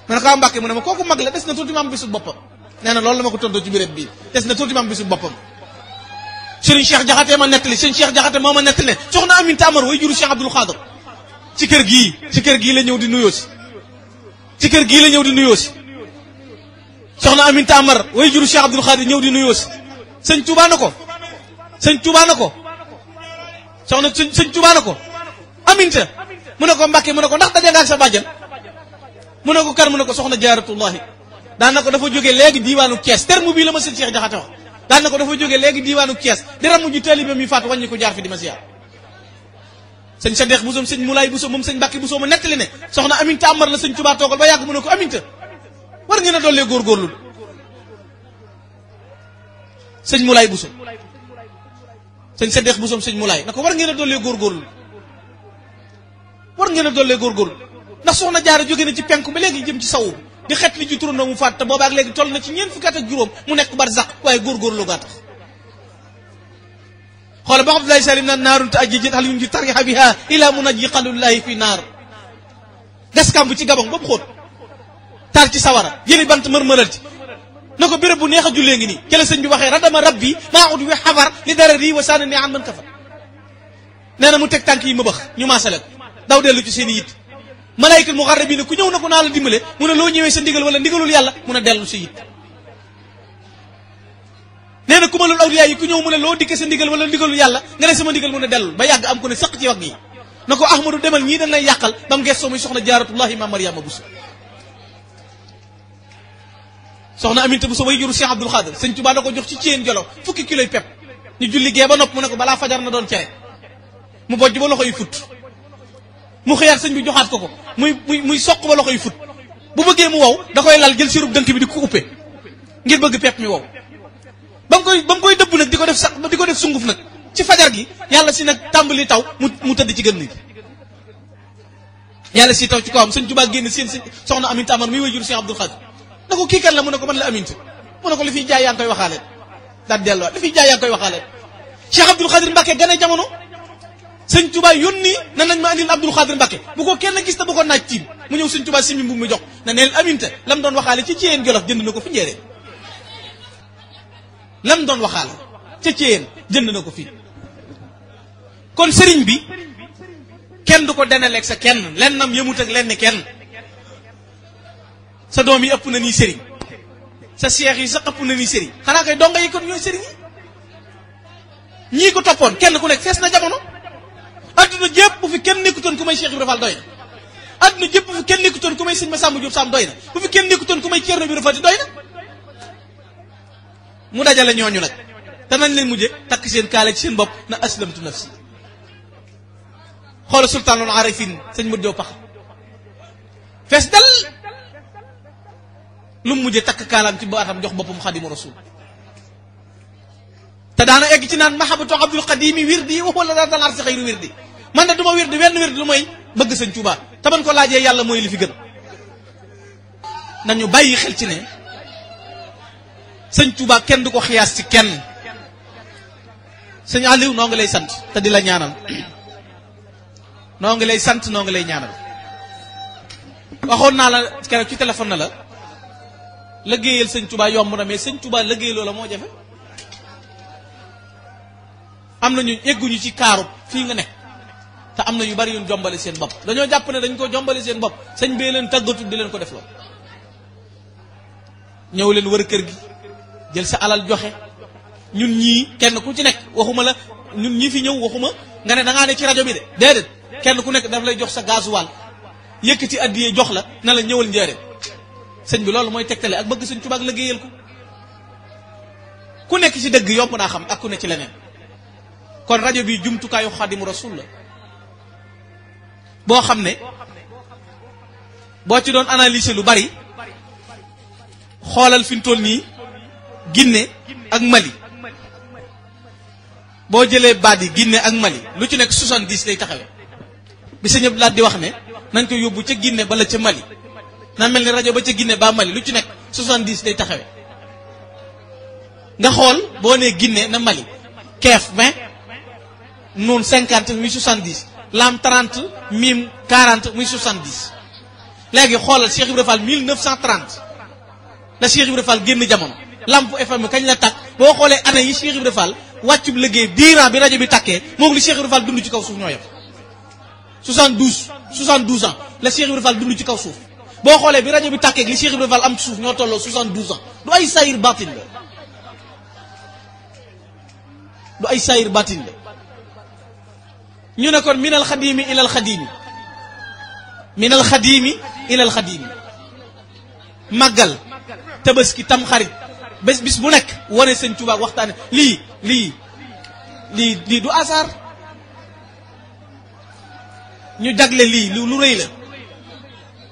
ma ne ko Mbàkke mu ne ma kooku mag la des na tuuti ma am bisu boppam nee na loolu la ma ko tontoo ci béréb bii des na tuuti ma am bisu boppam Serigne Cheikh Jaxate ma nettali Serigne Cheikh Jaxate moo ma nettali ne soxna Aminta Amar way juru Cheikh Abdoul Khadr ci kër gii la ñëw di nuyoo si soxna Aminta Amar way juru Cheikh Abdoul Khadr ñëw di nuyoo si sëñ Tuubaa na ko Aminta mu ne ko Mbàkke mu ne ko ndax daje nga ak sa bàjjan mu ne ko kar mu ne ko soxna Jaaratullahi daan na ko dafa jógee léegi diiwaanu Kees terme bii la ma sëñ Cheikh Jaxate wax daan na ko dafa jógee léegi diiwaanu Kees di ramu ji taalibe mi faatu wàññi ko jaar fi di ma siyaar sëñ Sadex Buso sëñ Mulaay Buso moom sëñ Mbàkke Buso ma nettali ne soxna Aminta Amar la sëñ Tuubaa toogal ba yàgg mu ne ko Aminta war ngeen a dollee góorgóorlu sëñ Mulaay Buso sëñ Sadex Buso sëñ Mulaay na ko war ngeen a dollee góorgóorlu ndax soxna Jaara jóge na ci penku ba léegi jëm ci sawu di xet li ci turandoo mu faat te boobaak léegi toll na ci ñeent fukki at ak juróom mu nekk barzaq waaye góorgóorlu gaa tax xoola ba Abdoulaye Salim naan naarun te ajjijit xal yun ji tarixa biha ila munajji xalullahi fi naar gaskamb ci gabang ba mu xóot taal ci sawara jëli bant mërmëral ci na ko béréb bu neex a jullee ngi nii jële sëñ bi waxee radama rabbi maa ut wi xabar li dara rii wa saana ne an man kafar nee na mu teg tànk yi ma bëx ñu maasale ko daw dellu ci seen i yitt malaayikal muxarrabiin ku ñëw na ko naa la dimbale mu ne loo ñëwee sa ndigal wala ndigalul yàlla mu ne dellu sa yitt nee na ku ma loolu awliyaa yi ku ñëw mu ne loo dikke sa ndigal wala ndigalul yàlla nga ne sama ndigal mu ne dellul ba yàgg am ko ne sëq ci wagg yi na ko Ahmadu demal ñii dañ lay yàqal ba mu gestoo muy soxna Jaaratullahi ma Mariama Buso soxna Aminta Buso way juru Cheikh Abdoul Khadr sëñ Tuubaa da ko jox ci ceen jolo fukki kiloy pepp ñu julli gee ba nopp mu ne ko balaa fajar na doon cere mu bojj ba loxo yi fut mu xëyaat sëñ bi joxaat ko muy soq ba loxo yi fut bu bëggee mu wow da koy lal jël sirub dënk bi di ko uppe ngir bëgg pepp mi wow ba mu koy dëbb nag di ko def sunguf nag ci fajar gi yàlla si nag tàmbali taw mu tëdd ci gën gi yàlla si taw ci kawam sëñ Tuubaa génn seen soxna Aminta Amar muy wajur Cheikh Abdoul Khadir na ko kii kan la mu ne ko man la Aminta mu ne ko li fiy jaay yaa ngi koy waxaale daal delluwaat li fiy jaay yaa ngi koy waxaale Cheikh Abdoul Khadir Mbacke gane jamono sëñ Tuubaa yónni na nañ ma andil Abdoul Khadir Mbacke bu ko kenn gis te bu ko naaj tiim mu ñëw sëñ Tuubaa simi mbubb mi jox na neel Aminta lam doon waxaale ci Ceyeen Jolof jënd na ko fi njéeréen lam doon waxaale ca Ceyeen jënd na ko fi kon sëriñ bi kenn du ko denaleeg sa kenn lennam yëmut ak lenn kenn sa doom yi ëpp na nii sëriñ sa seex yi sax ëpp na nii sëriñ xanaa kay donga yi kon ñooy sëriñ yi ñii ko toppoon kenn ku nekk fees na jamono adduna jépp bu fi kenn nekkutoon ku may Cheikh Ibrahima Fall doy na adduna jépp bu fi kenn nekkutoon ku may sëñ Massamba Diop Sam doy na bu fi kenn nekkutoon ku may Thierno Ibrahima Fall doy na mu dajale ñooñu nag te nañ leen mujje takk seen kaale ci seen bopp na aslamtu nafsi xoola sultaanul arifin sëñ Modou Diop pax fees dal lu mu mujjee takk kaalaam ci baatam jox boppam xadimu rasul te daana egg ci naan mahabatu abdul xadimi wirdi wa wala daan arsi xayru wirdi man de du ma wirdi wenn wirdi lu mooy bëgg sëñ Tuubaa te ban ko laajee yàlla mooy li fi gën nañu bàyyi xel ci ne sëñ Tuubaa kenn du ko xiyaas ci kenn sëñ Aliou noo ngi lay sant te di la ñaanal noo ngi lay sant noo ngi lay ñaanal waxoon naa la keroog ci téléphone na la liggéeyal sëñ Tuubaa yomb na mais sëñ Tuubaa liggéey loola moo jafe am na ñu egguñu ci kaaru fii nga nekk te am na yu bari yu jombale seen bopp dañoo jàpp ne dañ ko jombale seen bopp sëñ bee leen tàggatu di leen ko def lool ñëw leen wër kër gi jël sa alal joxe ñun ñii kenn ku ci nekk waxuma la ñun ñii fi ñëw waxuma nga ne da ngaa ne ci rajo bi de déedéet kenn ku nekk daf lay jox sa gasoil yëkkati addiyee jox la na la ñëwal njëriñ sëñ bi loolu mooy tegtale ak bëgg sëñ Tuubaa ak liggéeyal ko ku nekk ci dëgg yomb naa xam ak ku ne ci leneen kon rajo bi jumtukaayu xaadimu rasul la boo xam ne boo ci doon analyser lu bari xoolal fi mu toll nii Guinée ak Mali boo jëlee baat yi Guinée ak Mali lu ci nekk 70 lay taxawee bi sëñ Abdou Lahad di wax ne nañ ko yóbbu ca Guinée bala ca Mali na mel ni rajo ba ca Guinée ba Mali lu ci nekk 70 lay taxawee nga xool boo nee Guinée na Mali keef 20 noon 50 muy 70 lam 30 mim 40 muy 70 léegi xoolal Cheikh Ibrahima Fall 1930 la Cheikh Ibrahima Fall génn jamono lamp FM kañ la tàkk boo xoolee année yi Cheikh Ibrahima Fall wàccub liggéey diiran bi rajo bi tàkkee moom li Cheikh Ibrahima Fall dund ci kaw suuf ñoo yem 72 ans la Cheikh Ibrahima Fall dund ci kaw suuf boo xoolee bi rajo bi tàkkee li Cheikh Ibrahima Fall am ci suuf ñoo tolloo 72 ans du ay sayir batin la du ay sayir batin la ñu ne kon minal xadimi ilal xadimi minal xadimi ilal xadimi màggal tabaski tam xarit bés bis bu nekk wane sëñ Tuubaa waxtaane lii du hasard ñu jagle lii lu rëy la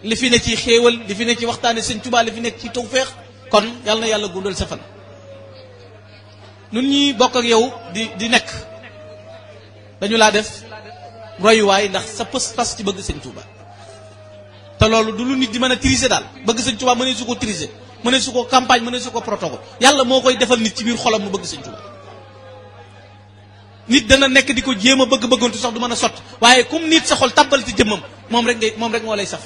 li fi ne ci xéewal li fi ne ci waxtaane sëñ Tuubaa li fi nekk ci tawfeex kon yal na yàlla guddal sa fan nun ñi bokk ak yow di nekk dañu laa def royuwaay ndax sa pas ci bëgg sëñ Tuubaa te loolu du lu nit di mën a triser daal bëgg sëñ Tuubaa mënee su ko triser mënee su ko campagne mënee su ko protocole yàlla moo koy defal nit ci biir xolam mu bëgg sëñ Tuubaa nit dana nekk di ko jéem a bëggantu sax du mën a sott waaye comme nit sa xol tàbbal ci jëmmam moom rek moo lay saf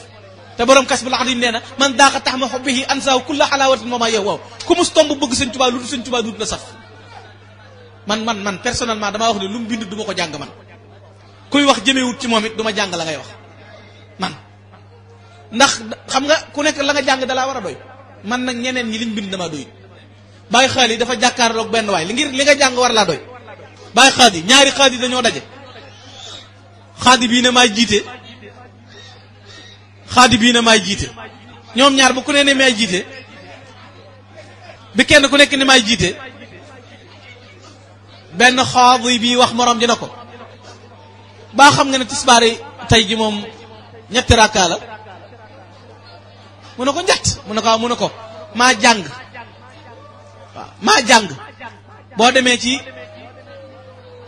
te borom kas bu la xadim nee na man daaxa tax ma xobbihi ansaaw kulla xalaawatin mooma yow waaw ku mus tomb bëgg sëñ Tuubaa lu du sëñ Tuubaa du la saf man personnellement damaa wax ne lu mu bind du ma ko jàng man kuy wax jëmewut ci moom it du ma jàng la ngay wax man ndax xam nga ku nekk la nga jàng dalaa war a doy man nag ñeneen ñi liñ bind dama doy bàyyi xaal yi dafa jàkkaarloog benn waay li nga jàng war laa doy bàyyi xaadi ñaari xaadi dañoo daje xaadi bii ne maay jiite ñoom ñaar bu ku ne maay jiite bi kenn ku nekk ni maay jiite benn xaadi bii wax morom ji na ko baa xam nga ne tisbaari tey ji moom ñetti rakka la mu ne ko ñett mu ne ko maa jàng waaw maa jàng boo demee ci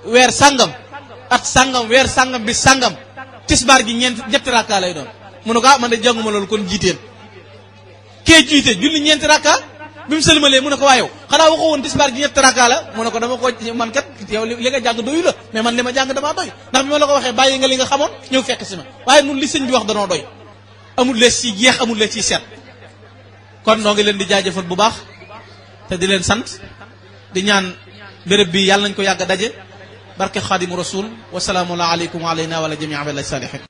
weer sàngam at sàngam weer sàngam bi sàngam tisbaar gi ñetti rakka lay doon mu ne ko man de jànguma loolu kon jiiteel kee jiite julli ñeenti rakka bi mu sëlmalee mu ne ko waa yow xanaa waxoo woon tisbaar gi ñetti rakka la mu ne ko dama ko man kat yow li nga jàng doyu la mais man li ma jàng damaa doy ndax bi ma la ko waxee bàyyi nga li nga xamoon ñëw fekk si ma waaye nun li sëñ bi wax danoo doy amul lees ci jeex amul lees ci seet kon noo ngi leen di jaajëfal bu baax te di leen sant di ñaan béréb bi yàlla nañ ko yàgg daje barke xaadimu rasul wa salaamu aleykum wa aleyna wa ala jamii abadillahi salihin